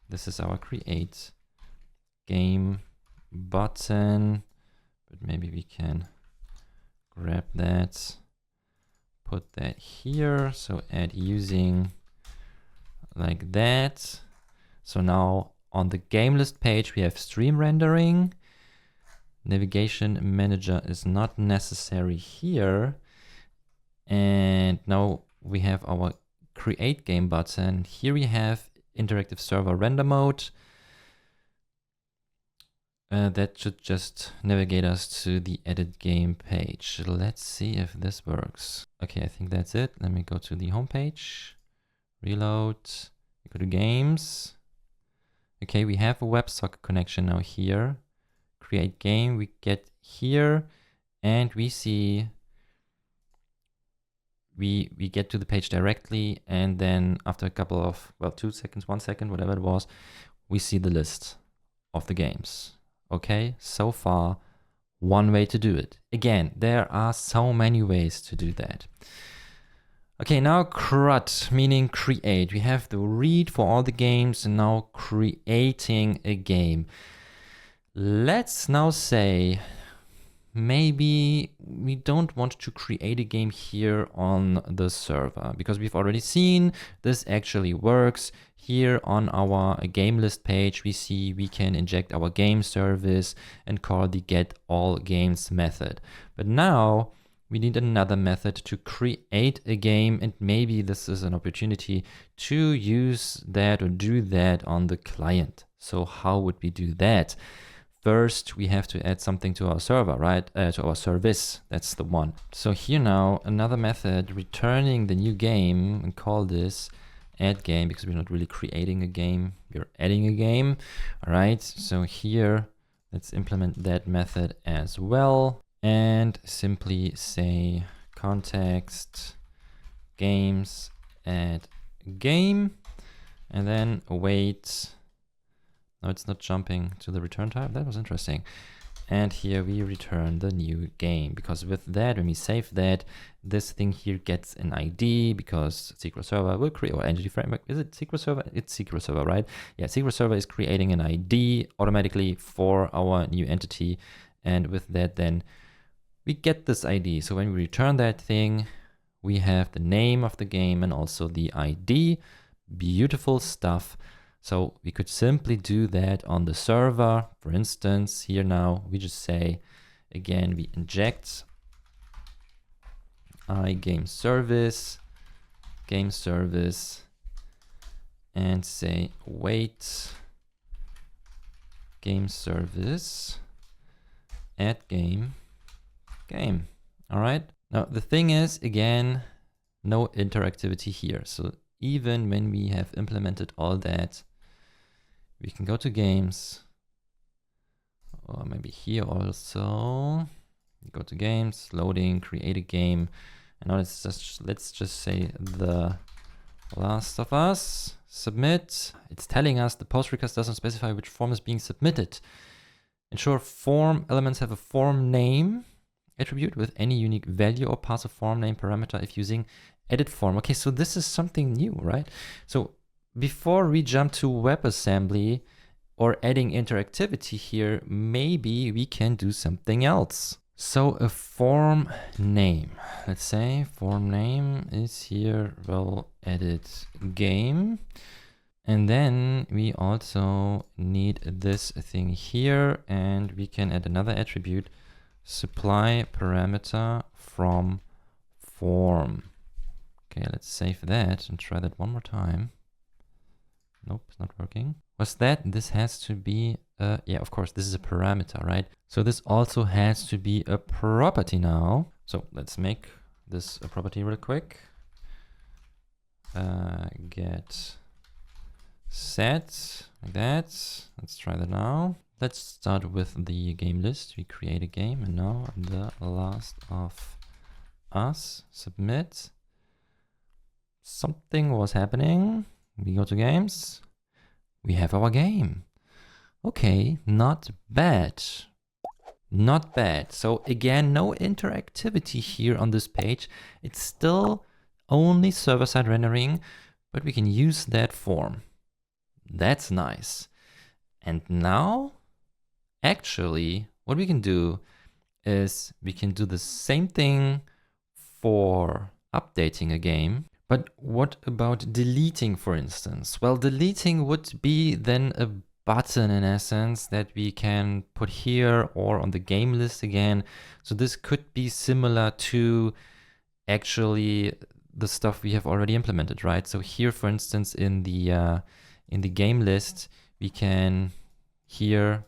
this is our create game button, but maybe we can grab that, put that here. So add using like that. So now on the game list page, we have stream rendering. Navigation manager is not necessary here. And now we have our create game button. Here we have interactive server render mode. That should just navigate us to the edit game page. Let's see if this works. Okay, I think that's it. Let me go to the home page, reload, go to games. Okay, we have a WebSocket connection now here. Create game, we get here, and we see we get to the page directly, and then after a couple of, well, 2 seconds, 1 second, whatever it was, we see the list of the games. Okay, so far, one way to do it. Again, there are so many ways to do that. Okay, now CRUD, meaning create. We have the read for all the games and now creating a game. Let's now say maybe we don't want to create a game here on the server because we've already seen this actually works. Here on our game list page, we see we can inject our game service and call the get all games method. But now we need another method to create a game, and maybe this is an opportunity to use that or do that on the client. So how would we do that? First, we have to add something to our server, right? To our service, that's the one. So here now, another method returning the new game, and call this add game, because we're not really creating a game, we're adding a game. All right, so here, let's implement that method as well. And simply say context games add game, and then await. No, it's not jumping to the return type. That was interesting. And here we return the new game, because with that, when we save that, this thing here gets an ID, because SQL Server will create, or Entity Framework, is it SQL Server? It's SQL Server, right? Yeah, SQL Server is creating an ID automatically for our new entity. And with that, then we get this ID. So when we return that thing, we have the name of the game and also the ID. Beautiful stuff. So we could simply do that on the server. For instance, here now, we just say, again, we inject game service, and say, wait, game service, add game. All right. Now, the thing is, again, no interactivity here. So even when we have implemented all that, we can go to games, or maybe here also, go to games, loading, create a game. And now let's just say The Last of Us, submit. It's telling us the post request doesn't specify which form is being submitted. Ensure form elements have a form name attribute with any unique value or pass a form name parameter if using edit form. Okay, so this is something new, right? So before we jump to WebAssembly or adding interactivity here, maybe we can do something else. So a form name, let's say form name is here, well, edit game. And then we also need this thing here, and we can add another attribute, supply parameter from form. Okay, let's save that and try that one more time. Nope, it's not working. What's that? This has to be, yeah, of course, this is a parameter, right? So this also has to be a property now. So let's make this a property real quick. Get set, like that. Let's try that now. Let's start with the game list. We create a game, and now The Last of Us, submit. Something was happening. We go to games. We have our game. Okay, not bad. Not bad. So again, no interactivity here on this page. It's still only server-side rendering, but we can use that form. That's nice. And now, actually, what we can do is we can do the same thing for updating a game. But what about deleting, for instance? Well, deleting would be then a button in essence that we can put here or on the game list again. So this could be similar to actually the stuff we have already implemented, right? So here, for instance, in the game list, we can here,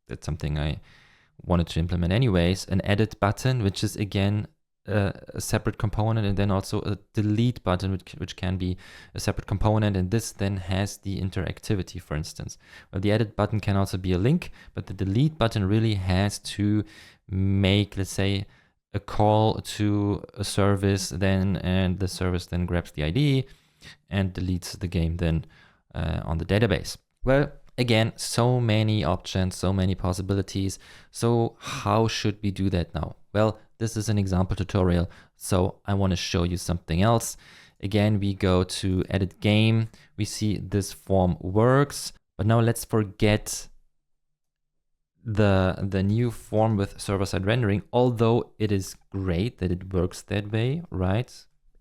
that's something I wanted to implement anyways, an edit button, which is again a separate component, and then also a delete button, which can be a separate component, and this then has the interactivity, for instance. Well, the edit button can also be a link, but the delete button really has to make, let's say, a call to a service then, and the service then grabs the ID and deletes the game then on the database. Well, again, so many options, so many possibilities. So how should we do that now? Well, this is an example tutorial, so I want to show you something else. Again, we go to edit game. We see this form works, but now let's forget the new form with server-side rendering, although it is great that it works that way, right?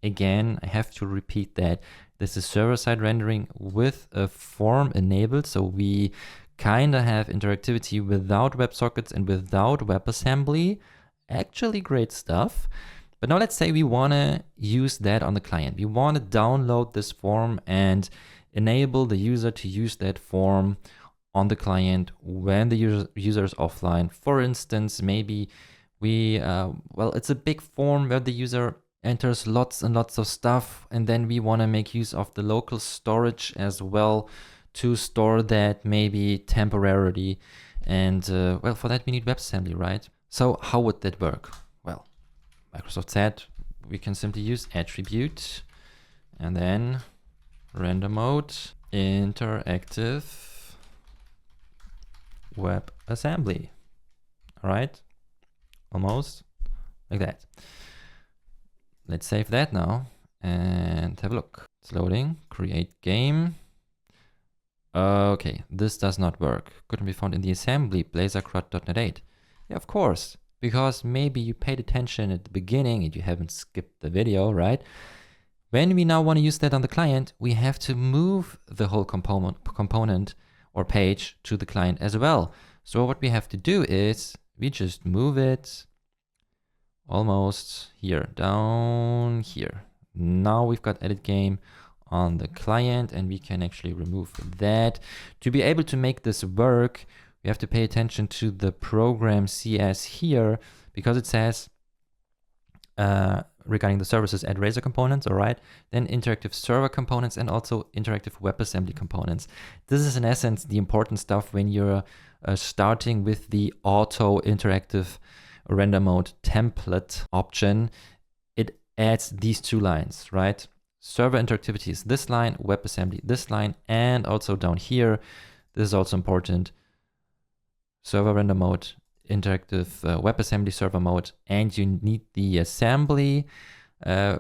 Again, I have to repeat that this is server-side rendering with a form enabled, so we kind of have interactivity without WebSockets and without WebAssembly. Actually great stuff. But now let's say we want to use that on the client. We want to download this form and enable the user to use that form on the client when the user is offline. For instance, maybe we, well, it's a big form where the user enters lots and lots of stuff, and then we want to make use of the local storage as well to store that maybe temporarily. And well, for that we need WebAssembly, right? So how would that work? Well, Microsoft said we can simply use attribute and then render mode interactive WebAssembly. All right, almost like that. Let's save that now and have a look. It's loading, create game. Okay, this does not work. Couldn't be found in the assembly, Blazor CRUD.NET 8. Yeah, of course, because maybe you paid attention at the beginning and you haven't skipped the video, right? When we now want to use that on the client, we have to move the whole component or page to the client as well. So what we have to do is we just move it almost here, down here. Now we've got edit game on the client and we can actually remove that. To be able to make this work, we have to pay attention to the program CS here, because it says regarding the services, add Razor components, all right, then interactive server components and also interactive WebAssembly components. This is in essence the important stuff when you're starting with the auto interactive render mode template option. It adds these two lines, right? Server interactivity is this line, WebAssembly this line, and also down here, this is also important, server render mode, interactive WebAssembly server mode, and you need the assembly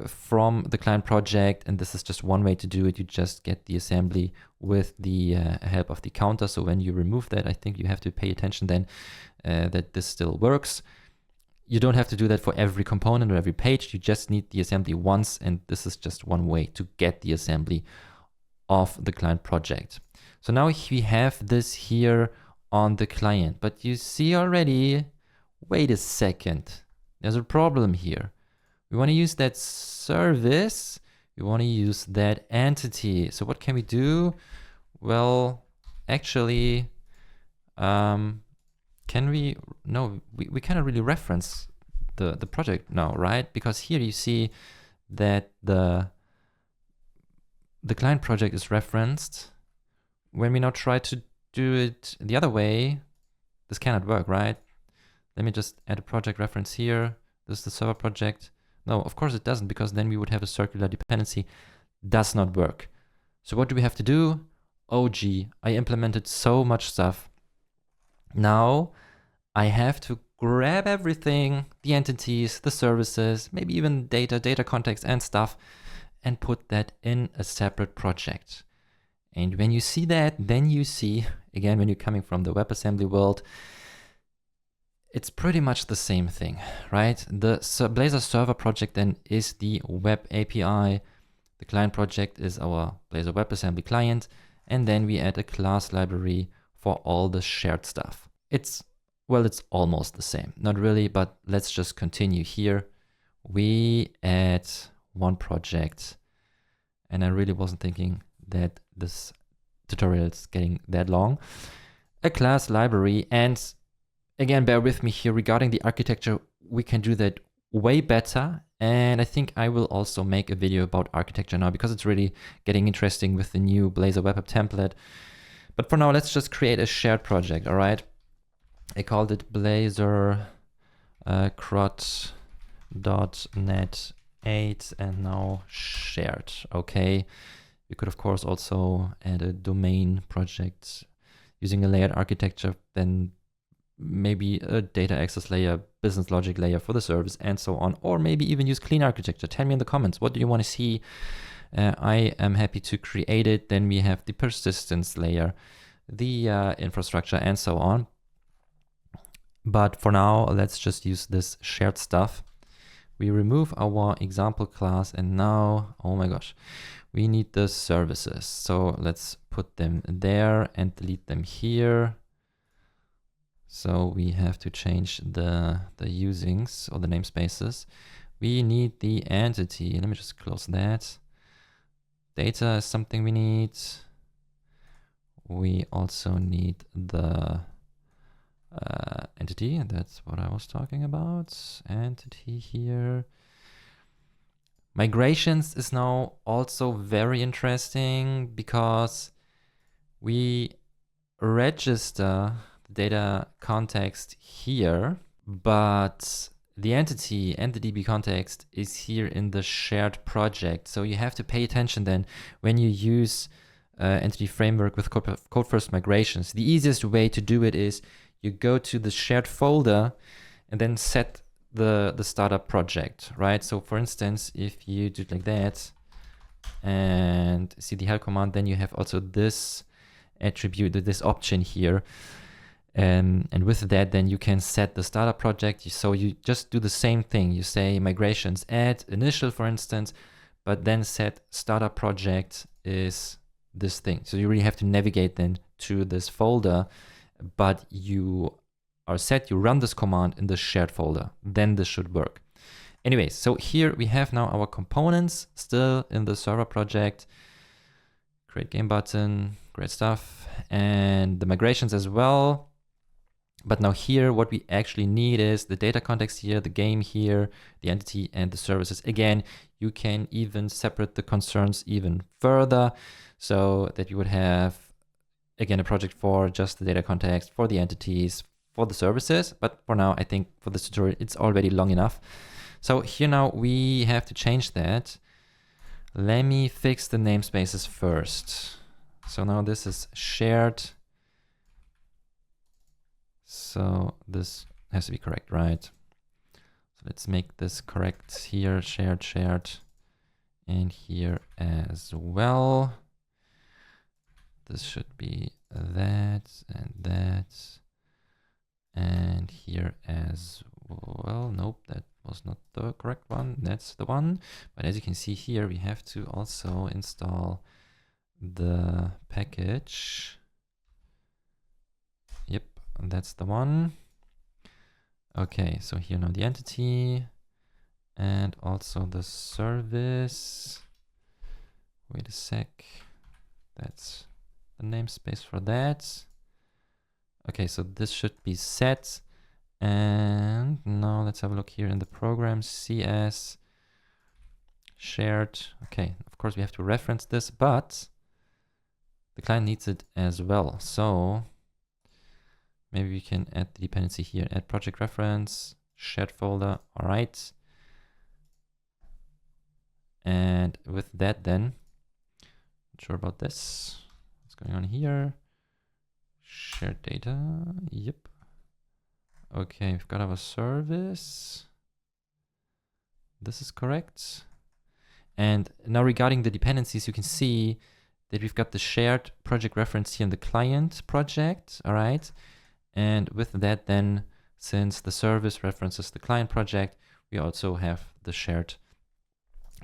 from the client project, and this is just one way to do it. You just get the assembly with the help of the counter. So when you remove that, I think you have to pay attention then that this still works. You don't have to do that for every component or every page. You just need the assembly once, and this is just one way to get the assembly of the client project. So now we have this here on the client, but you see already, wait a second, there's a problem here. We want to use that service, we want to use that entity. So what can we do? Well, actually, can we, no, we cannot really reference the project now, right? Because here you see that the client project is referenced. When we now try to do it the other way, this cannot work, right? Let me just add a project reference here. This is the server project. No, of course it doesn't, because then we would have a circular dependency. Does not work. So what do we have to do? Oh gee, I implemented so much stuff. Now I have to grab everything, the entities, the services, maybe even data context and stuff, and put that in a separate project. And when you see that, then you see, again, when you're coming from the WebAssembly world, it's pretty much the same thing, right? The Blazor server project then is the web API. The client project is our Blazor WebAssembly client. And then we add a class library for all the shared stuff. Well, it's almost the same. Not really, but let's just continue here. we add one project. And I really wasn't thinking that this tutorial is getting that long. A class library, and again, bear with me here regarding the architecture, we can do that way better. And I think I will also make a video about architecture now because it's really getting interesting with the new Blazor web app template. But for now, let's just create a shared project, all right? I called it Blazor CRUD.net 8 and now shared, okay? You could, of course, also add a domain project using a layered architecture, then maybe a data access layer, business logic layer for the service, and so on. Or maybe even use clean architecture. Tell me in the comments, what do you want to see? I am happy to create it. Then we have the persistence layer, the infrastructure, and so on. But for now, let's just use this shared stuff. We remove our example class, and now, oh my gosh, we need the services. So let's put them there and delete them here. So we have to change the usings or the namespaces. We need the entity. Let me just close that. Data is something we need. We also need the entity, and that's what I was talking about. Entity here. Migrations is now also very interesting because we register the data context here, but the entity and the DB context is here in the shared project. So you have to pay attention then when you use entity framework with code first migrations. The easiest way to do it is you go to the shared folder and then set the startup project, right? So for instance, if you do it like that and see the help command, then you have also this attribute, this option here. And with that, then you can set the startup project. So you just do the same thing. You say migrations add initial, for instance, but then set startup project is this thing. So you really have to navigate then to this folder, but you are set, you run this command in the shared folder, then this should work. Anyway, so here we have now our components still in the server project. Create game button, great stuff. And the migrations as well. But now here, what we actually need is the data context here, the game here, the entity and the services. Again, you can even separate the concerns even further so that you would have, again, a project for just the data context, for the entities, for the services. But for now, I think for this tutorial, it's already long enough. So here now we have to change that. Let me fix the namespaces first. So now this is shared. So this has to be correct, right? So let's make this correct here, shared, and here as well. This should be that, and here as well. Nope, that was not the correct one. That's the one. But as you can see here, we have to also install the package. Yep, that's the one. Okay, so here now the entity and also the service. Wait a sec. That's the namespace for that. Okay, so this should be set. And now let's have a look here in the program, CS shared. Okay, of course we have to reference this, but the client needs it as well. So maybe we can add the dependency here, add project reference, shared folder. All right. And with that then, not sure about this. What's going on here? Shared data, yep. Okay, we've got our service. This is correct. And now regarding the dependencies, you can see that we've got the shared project reference here in the client project, all right? And with that then, since the service references the client project, we also have the shared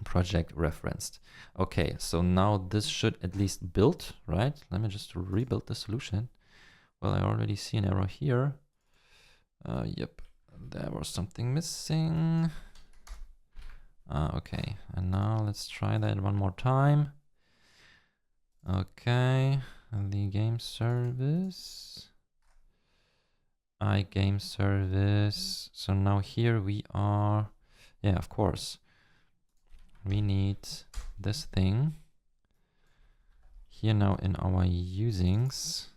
project referenced. Okay, so now this should at least build, right? Let me just rebuild the solution. Well, I already see an error here. Yep, there was something missing. Okay, and now let's try that one more time. Okay, the game service. Game service. So now here we are. Yeah, of course. We need this thing here now in our usings,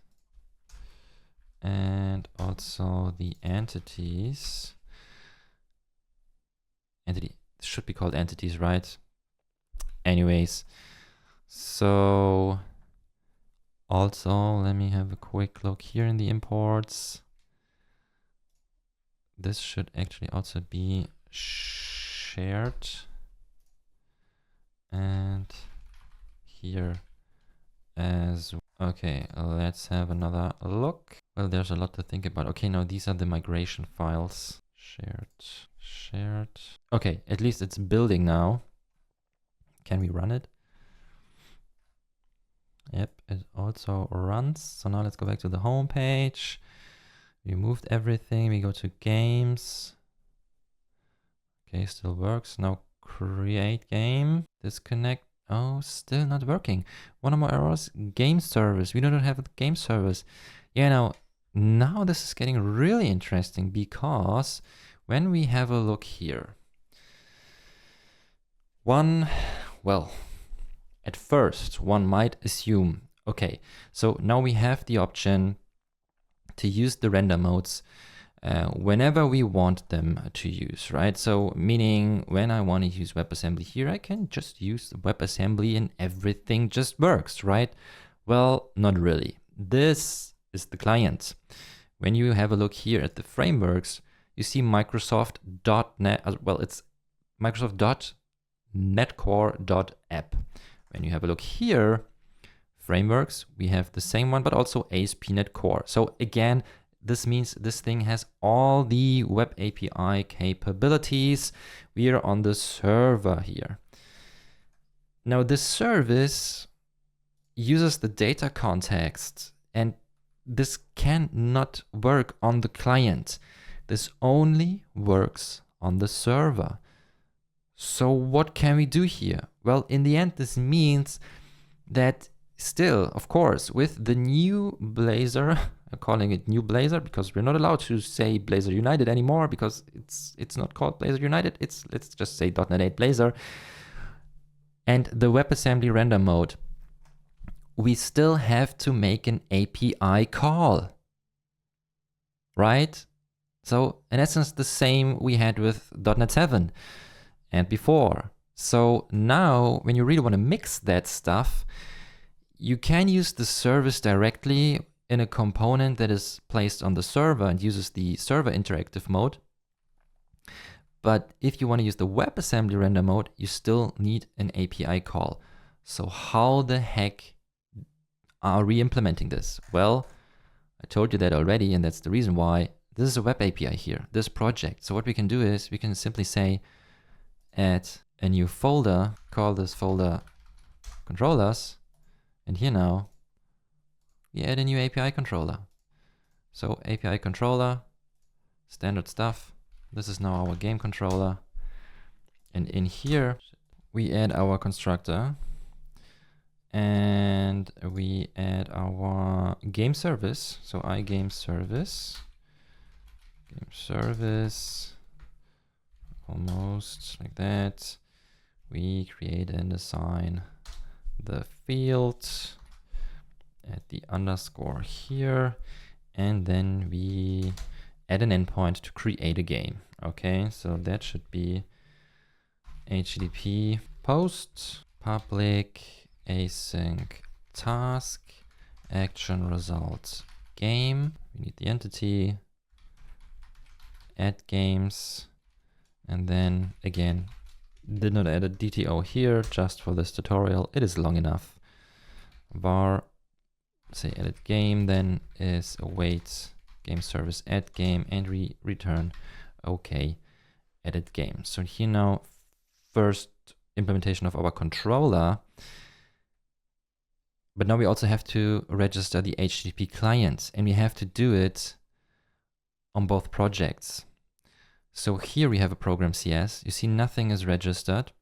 and also the entities. Entity should be called entities, right? Anyways, so also let me have a quick look here in the imports. This should actually also be shared, and here as well. Okay, let's have another look. Well, there's a lot to think about. Okay, now these are the migration files. Shared. Okay, at least it's building now. Can we run it? Yep, it also runs. So now let's go back to the home page. We moved everything. We go to games. Okay, still works. Now create game. Disconnect. Oh, still not working. One or more errors. Game service. We don't have a game service. Yeah, now this is getting really interesting, because when we have a look here, well, at first one might assume, okay, so now we have the option to use the render modes whenever we want them to use, right? So meaning when I want to use WebAssembly here, I can just use WebAssembly and everything just works, right? Well, not really. This is the client. When you have a look here at the frameworks, you see Microsoft.net, well, it's Microsoft.netcore.app. When you have a look here, frameworks, we have the same one, but also ASP.NET Core. So again, this means this thing has all the web API capabilities. We are on the server here. Now this service uses the data context, and this cannot work on the client. This only works on the server. So what can we do here? Well, in the end, this means that still, of course, with the new Blazor, I'm calling it new Blazor because we're not allowed to say Blazor United anymore, because it's not called Blazor United. Let's just say .NET 8 Blazor. And the WebAssembly render mode, we still have to make an API call, right? So in essence, the same we had with .NET 7 and before. So now when you really want to mix that stuff, you can use the service directly in a component that is placed on the server and uses the server interactive mode. But if you want to use the WebAssembly render mode, you still need an API call. So how the heck are we implementing this? Well, I told you that already, and that's the reason why this is a web API here, this project. So what we can do is we can simply say add a new folder, call this folder controllers, and here now we add a new API controller. So API controller, standard stuff. This is now our game controller. And in here we add our constructor, and we add our game service. So game service, almost like that. We create and assign the field at the underscore here, and then we add an endpoint to create a game. Okay, so that should be HTTP post public async task action result game. We need the entity, add games, and then again, did not add a DTO here just for this tutorial. It is long enough. Var say edit game, then is await game service add game, and we return okay edit game. So here now, first implementation of our controller, but now we also have to register the HTTP client, and we have to do it on both projects. So here we have a program CS. You see nothing is registered.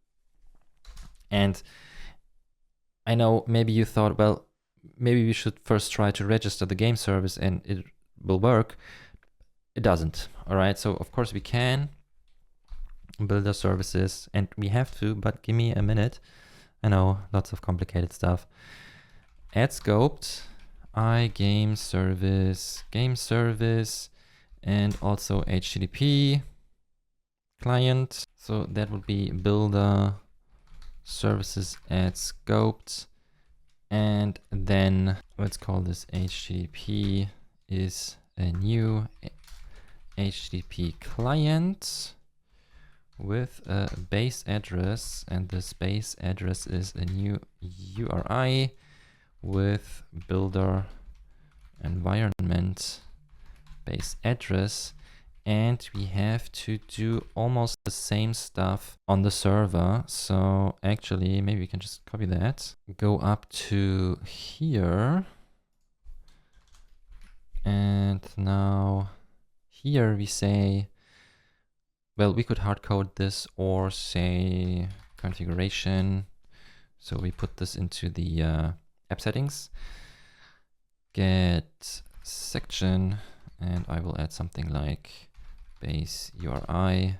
And I know maybe you thought, well, maybe we should first try to register the game service and it will work. It doesn't. All right. So of course we can build our services and we have to, but give me a minute. I know, lots of complicated stuff. Add scoped, game service, and also HTTP client. So that would be builder services add scoped. And then let's call this HTTP is a new HTTP client with a base address, and this base address is a new URI with builder environment base address. And we have to do almost the same stuff on the server. So actually, maybe we can just copy that, go up to here. And now here we say, well, we could hard code this or say configuration. So we put this into the app settings, get section, and I will add something like base URI,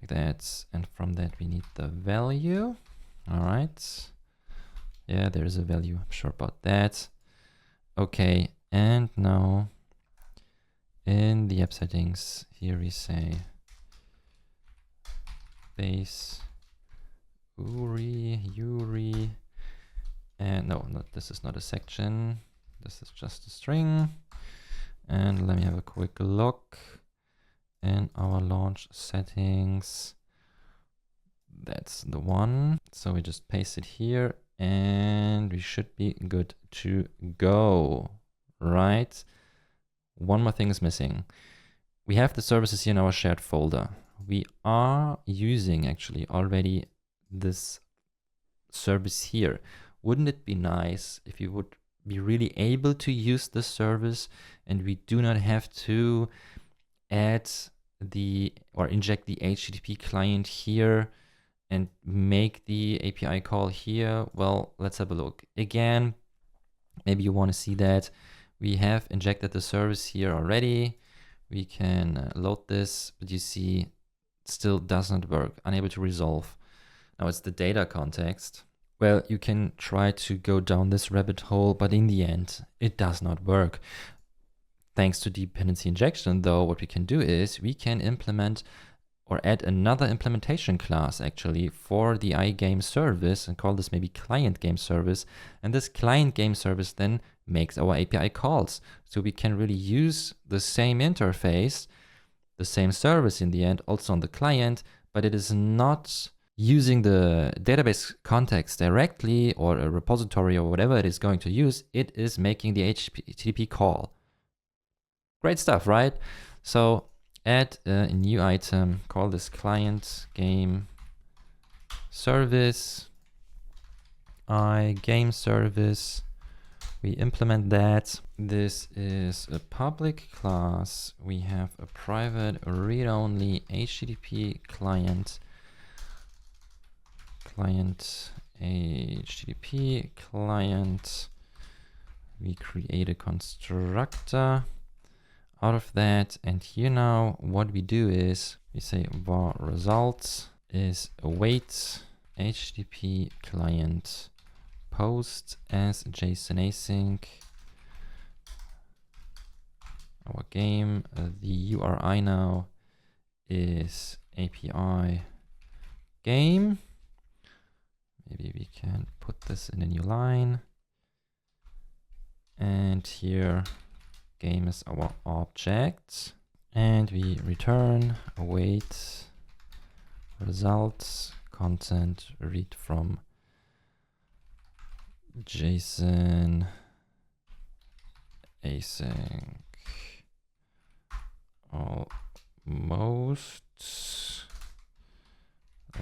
like that. And from that we need the value. All right. Yeah, there is a value. I'm sure about that. Okay. And now in the app settings, here we say base URI, and no, this is not a section. This is just a string. And let me have a quick look in our launch settings. That's the one. So we just paste it here and we should be good to go, right? One more thing is missing. We have the services here in our shared folder. We are using actually already this service here. Wouldn't it be nice if you would be really able to use this service and we do not have to add or inject the HTTP client here and make the API call here? Well, let's have a look. Again, maybe you want to see that. We have injected the service here already. We can load this, but you see it still does not work, unable to resolve. Now it's the data context. Well, you can try to go down this rabbit hole, but in the end, it does not work. Thanks to dependency injection, though, what we can do is we can implement or add another implementation class actually for the iGame service and call this maybe client game service. And this client game service then makes our API calls. So we can really use the same interface, the same service in the end, also on the client, but it is not using the database context directly or a repository or whatever it is going to use. It is making the HTTP call. Great stuff, right? So add a new item, call this client game service, game service. We implement that. This is a public class. We have a private read-only HTTP client HTTP client. We create a constructor out of that, and here now what we do is we say var results is await HTTP client post as JSON async our game. The URI now is API game. Maybe we can put this in a new line, and here game is our object, and we return await results content read from JSON async almost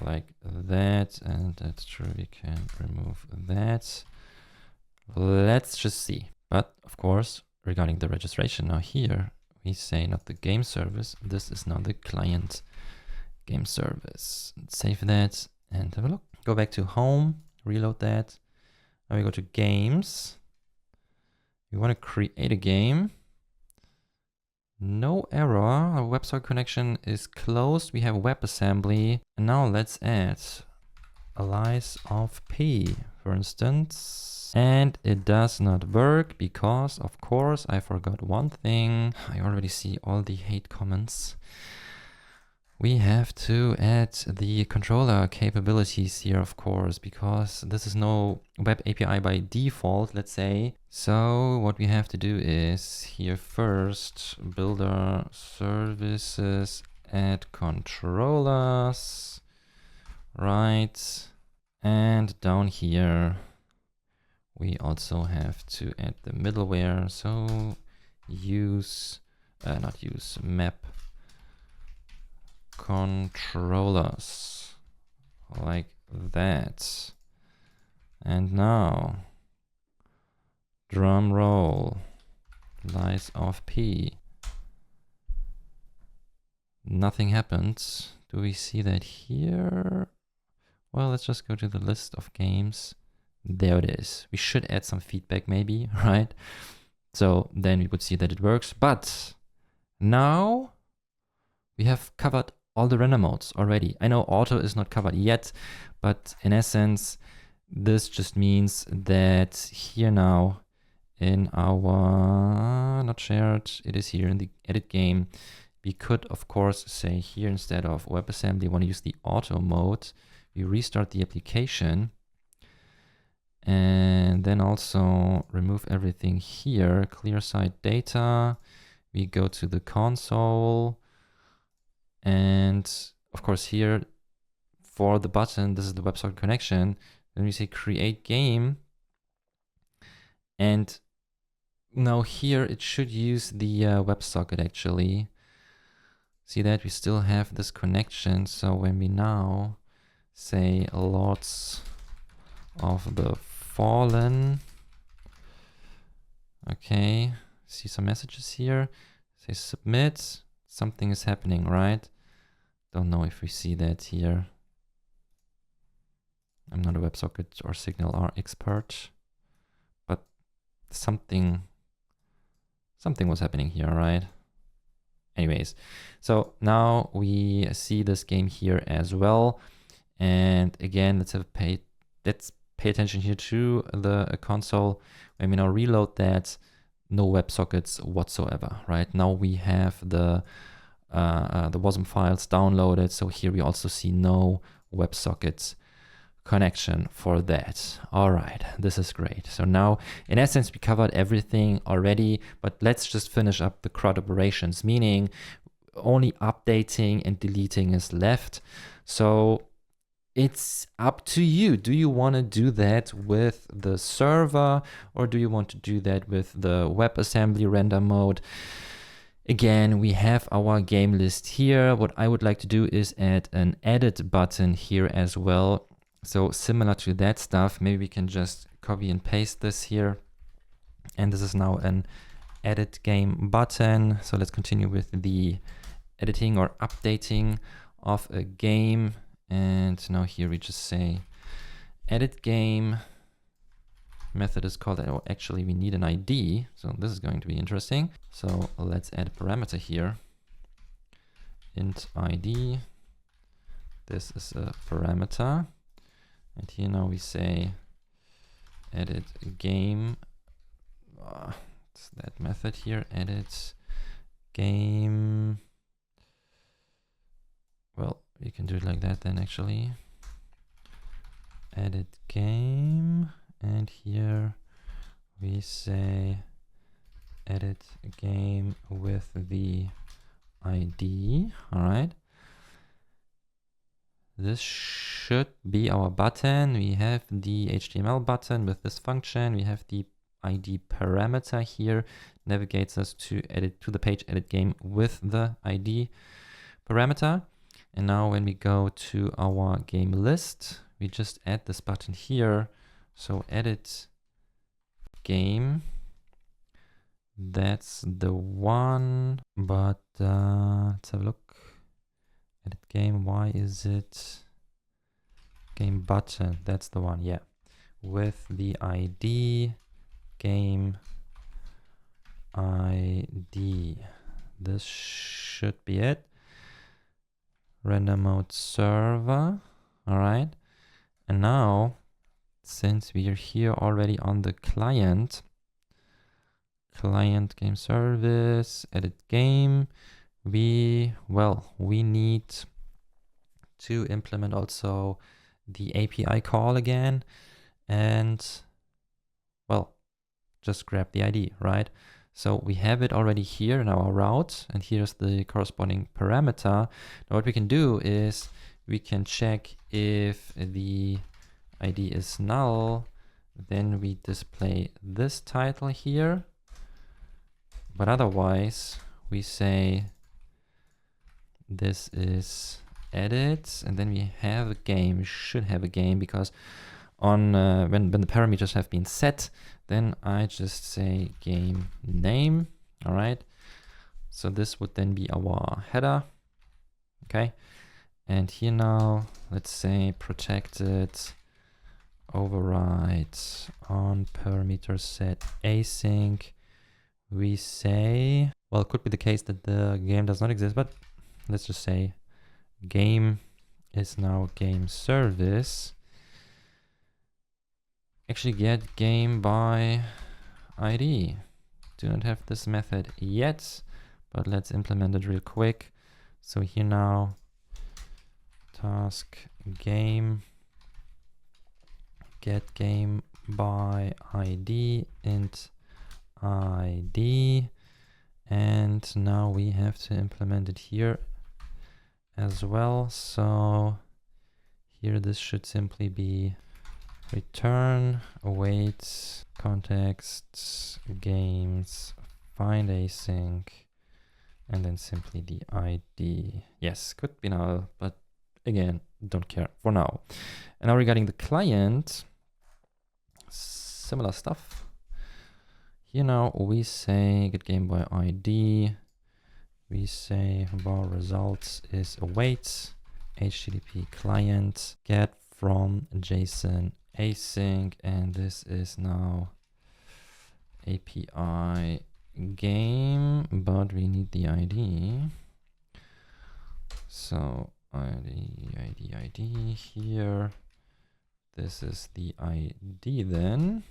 like that, and that's true. We can remove that. Let's just see. But of course, regarding the registration, now here we say not the game service. This is now the client game service. Save that and have a look. Go back to home, reload that. Now we go to games. We want to create a game. No error. Our WebSocket connection is closed. We have WebAssembly. And now let's add alias of P, for instance. And it does not work because, of course, I forgot one thing. I already see all the hate comments. We have to add the controller capabilities here, of course, because this is no web API by default, let's say. So what we have to do is here first, builder services, add controllers, right? And down here, we also have to add the middleware. So map controllers like that. And now drum roll, lies of P. Nothing happened. Do we see that here? Well, let's just go to the list of games. There it is. We should add some feedback maybe, right? So then we would see that it works. But now we have covered all the render modes already. I know auto is not covered yet, but in essence, this just means that here now in our, not shared, it is here in the edit game. We could, of course, say here instead of WebAssembly, we want to use the auto mode. We restart the application and then also remove everything here, clear site data. We go to the console. And of course here for the button, this is the WebSocket connection. Then we say create game. And now here it should use the WebSocket actually. See that we still have this connection. So when we now say lots of the fallen, okay, see some messages here, say submit, something is happening, right? Don't know if we see that here. I'm not a WebSocket or Signal expert, but something was happening here, right? Anyways, so now we see this game here as well. And again, let's pay attention here to the console. When we now reload that, no WebSockets whatsoever, right? Now we have the Wasm files downloaded. So here we also see no WebSockets connection for that. All right, this is great. So now in essence, we covered everything already, but let's just finish up the CRUD operations, meaning only updating and deleting is left. So it's up to you. Do you want to do that with the server or do you want to do that with the WebAssembly render mode? Again, we have our game list here. What I would like to do is add an edit button here as well. So similar to that stuff, maybe we can just copy and paste this here. And this is now an edit game button. So let's continue with the editing or updating of a game. And now here we just say edit game. Method is called, oh, actually we need an ID. So this is going to be interesting. So let's add a parameter here. Int ID. This is a parameter. And here now we say edit game. It's that method here, edit game. Well, you can do it like that then actually. Edit game. And here we say edit game with the ID. All right. This should be our button. We have the HTML button with this function. We have the ID parameter here, navigates us to the page edit game with the ID parameter. And now when we go to our game list, we just add this button here. So edit game That's the one, but let's have a look. Edit game, why is it game button? That's the one, yeah. With the ID, game ID. This should be it. Render mode server. All right. And now, since we are here already on the client game service, edit game, we need to implement also the API call again, and well, just grab the ID, right? So we have it already here in our route, and here's the corresponding parameter. Now what we can do is we can check if the ID is null, then we display this title here. But otherwise, we say this is edit, and then we have a game. We should have a game, because on when the parameters have been set, then I just say game name. All right. So this would then be our header. Okay. And here now, let's say protected override on parameter set async. We say, well, it could be the case that the game does not exist, but let's just say game is now game service. Actually get game by ID. Do not have this method yet, but let's implement it real quick. So here now, task game, get game by ID, int ID, and now we have to implement it here as well. So here this should simply be return await context games find async, and then simply the ID. Yes, could be null, but again, don't care for now. And now regarding the client, similar stuff. Here now we say get game by ID. We say bar results is await HTTP client get from JSON async, and this is now API game, but we need the ID. So ID here. This is the ID then.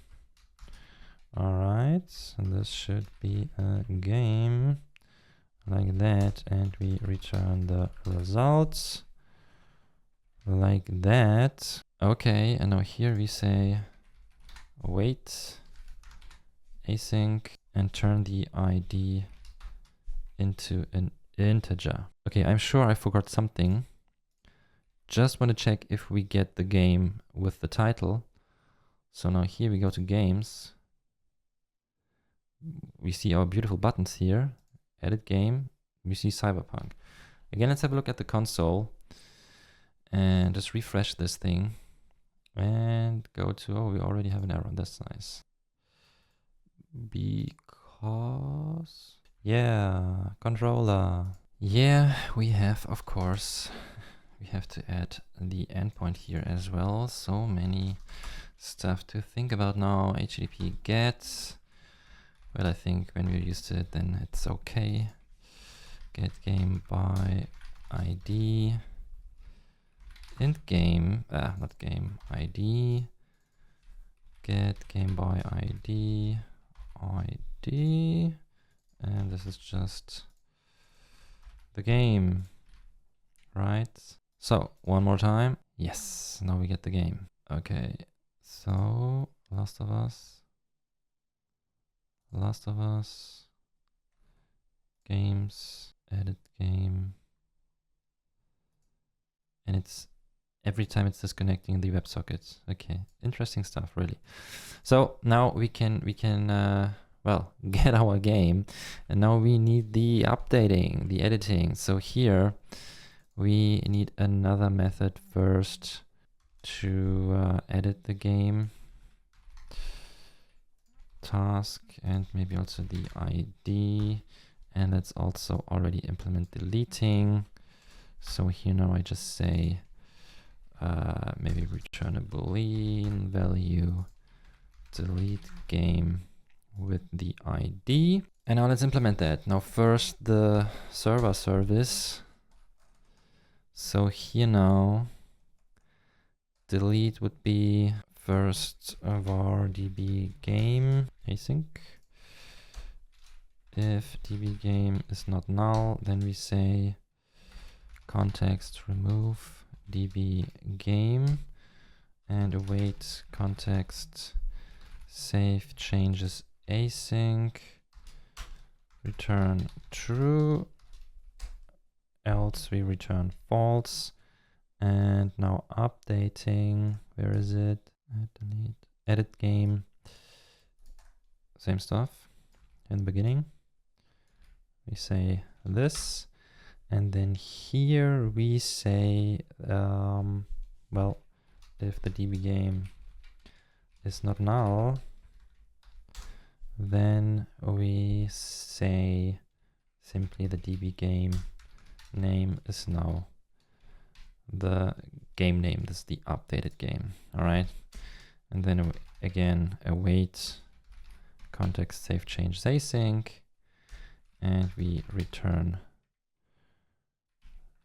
All right, and this should be a game like that, and we return the results like that. Okay, and now here we say await async and turn the ID into an integer. Okay, I'm sure I forgot something. Just want to check if we get the game with the title. So now here we go to games. We see our beautiful buttons here. Edit game. We see Cyberpunk. Again, let's have a look at the console and just refresh this thing and go to, oh, we already have an error. That's nice. Because, yeah, controller. Yeah, we have, of course, we have to add the endpoint here as well. So many stuff to think about now. HTTP get. Well, I think when we're used to it, then it's okay. Get game by ID. Int game, not game, ID. Get game by ID. ID. And this is just the game, right? So one more time. Yes, now we get the game. Okay, so Last of Us, games, edit game, and it's every time it's disconnecting the WebSocket. Okay, interesting stuff, really. So now we can well, get our game, and now we need the updating, the editing. So here we need another method first to edit the game. task and maybe also the ID. And let's also already implement deleting. So here now I just say maybe return a Boolean value, delete game with the ID. And now let's implement that. Now first the server service. So here now delete would be first var db game async. If db game is not null, then we say context remove db game and await context save changes async, return true, else we return false. And now updating, where is it? Delete, edit game, same stuff in the beginning. We say this, and then here we say, well, if the db game is not null, then we say simply the db game name is now the game name. This is the updated game. All right. And then again, await context save change async, and we return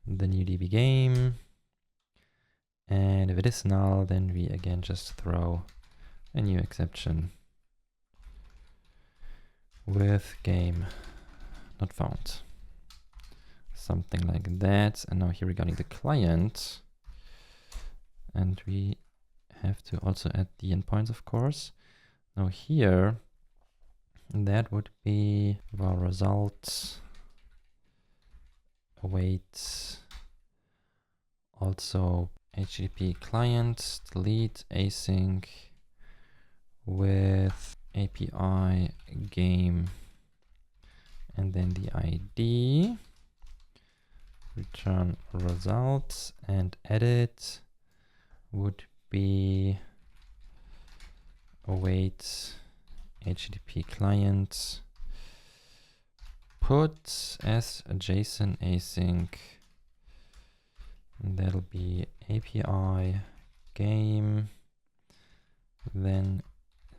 the new db game. And if it is null, then we again just throw a new exception with game not found. Something like that. And now here regarding the client, and we have to also add the endpoints, of course. Now here, that would be our result await also HTTP client delete async with API game and then the ID, return results, and edit would be await HTTP client put as a JSON async, and that'll be API game, then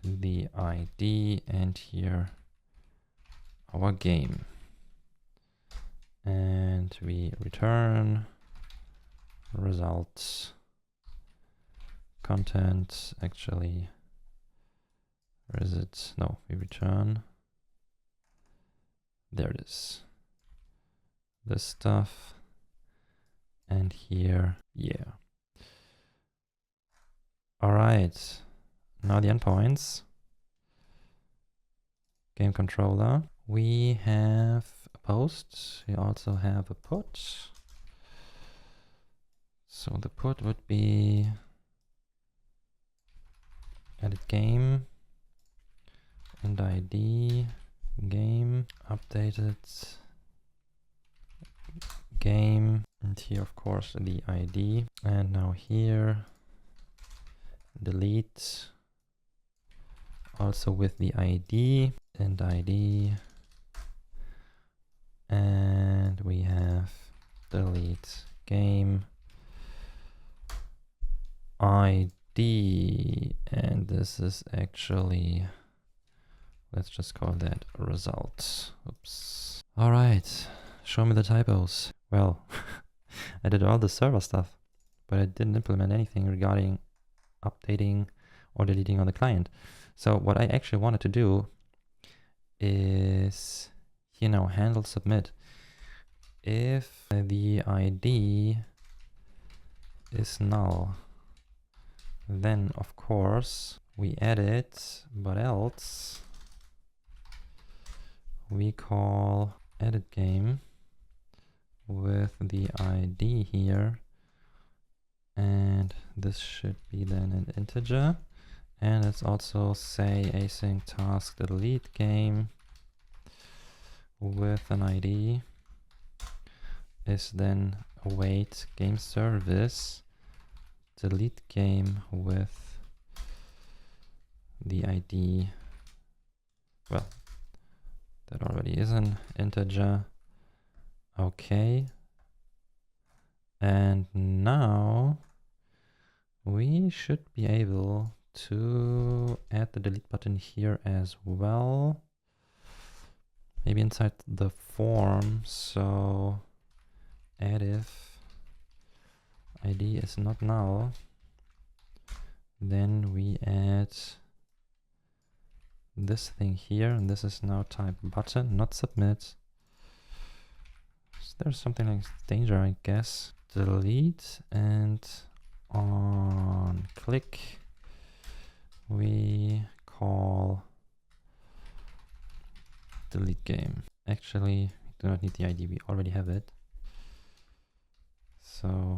the ID, and here our game, and we return results content. Actually, where is it? No, we return, there it is, this stuff, and here, yeah. All right, now the endpoints. Game controller, we have a post, we also have a put. So the put would be edit game and ID game, updated game, and here of course the ID, and now here delete also with the ID and ID, and we have delete game ID, and this is actually, let's just call that result. Oops. All right, show me the typos. Well, I did all the server stuff, but I didn't implement anything regarding updating or deleting on the client. So what I actually wanted to do is, you know, handle submit. If the ID is null, then of course we add it, but else we call edit game with the ID here, and this should be then an integer, and let's also say async task delete game with an ID is then await game service delete game with the ID Well, that already is an integer. Okay. And now we should be able to add the delete button here as well. Maybe inside the form. So add if ID is not null, then we add this thing here, and this is now type button, not submit. There's something like danger, I guess. Delete, and on click we call delete game. Actually, we do not need the ID, we already have it. So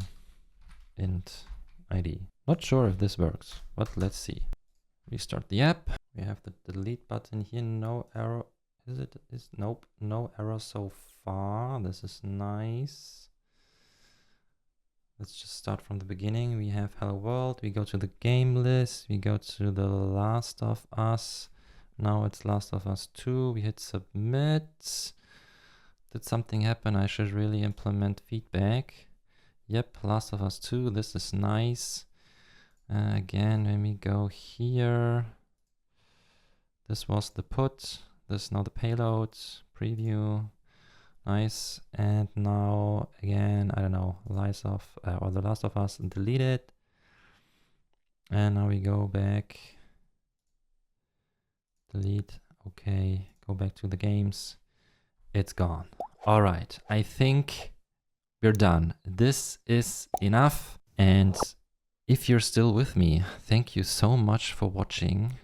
int ID. Not sure if this works, but let's see. Restart the app. We have the delete button here. No error. Nope, no error so far. This is nice. Let's just start from the beginning. We have hello world. We go to the game list. We go to the Last of Us. Now it's Last of Us 2. We hit submit. Did something happen? I should really implement feedback. Yep, Last of Us 2. This is nice. Again, when we go here, this was the put. This is now the payload. Preview. Nice. And now again, I don't know, The Last of Us, delete it. And now we go back. Delete. Okay. Go back to the games. It's gone. All right. I think we're done. This is enough. And if you're still with me, thank you so much for watching.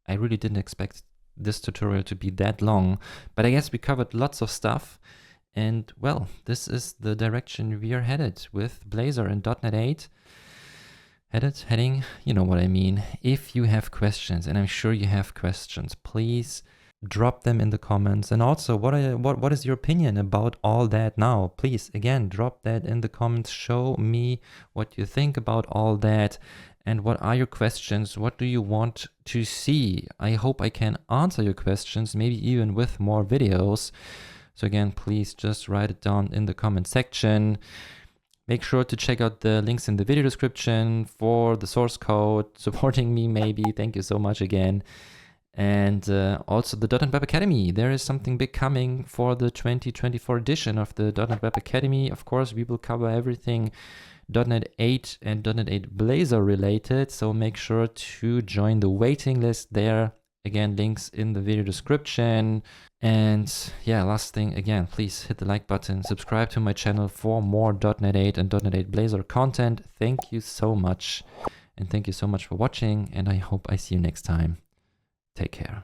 I really didn't expect this tutorial to be that long, but I guess we covered lots of stuff. And well, this is the direction we are headed with Blazor and .NET 8. Heading, you know what I mean. If you have questions, and I'm sure you have questions, please drop them in the comments. And also, what is your opinion about all that now? Please, again, drop that in the comments. Show me what you think about all that. And what are your questions? What do you want to see? I hope I can answer your questions, maybe even with more videos. So again, please just write it down in the comment section. Make sure to check out the links in the video description for the source code, supporting me maybe. Thank you so much again. And also the .NET Web Academy. There is something big coming for the 2024 edition of the .NET Web Academy. Of course, we will cover everything .NET 8 and .NET 8 Blazor related. So make sure to join the waiting list there. Again, links in the video description. And yeah, last thing, again, please hit the like button, subscribe to my channel for more .NET 8 and .NET 8 Blazor content. Thank you so much. And thank you so much for watching. And I hope I see you next time. Take care.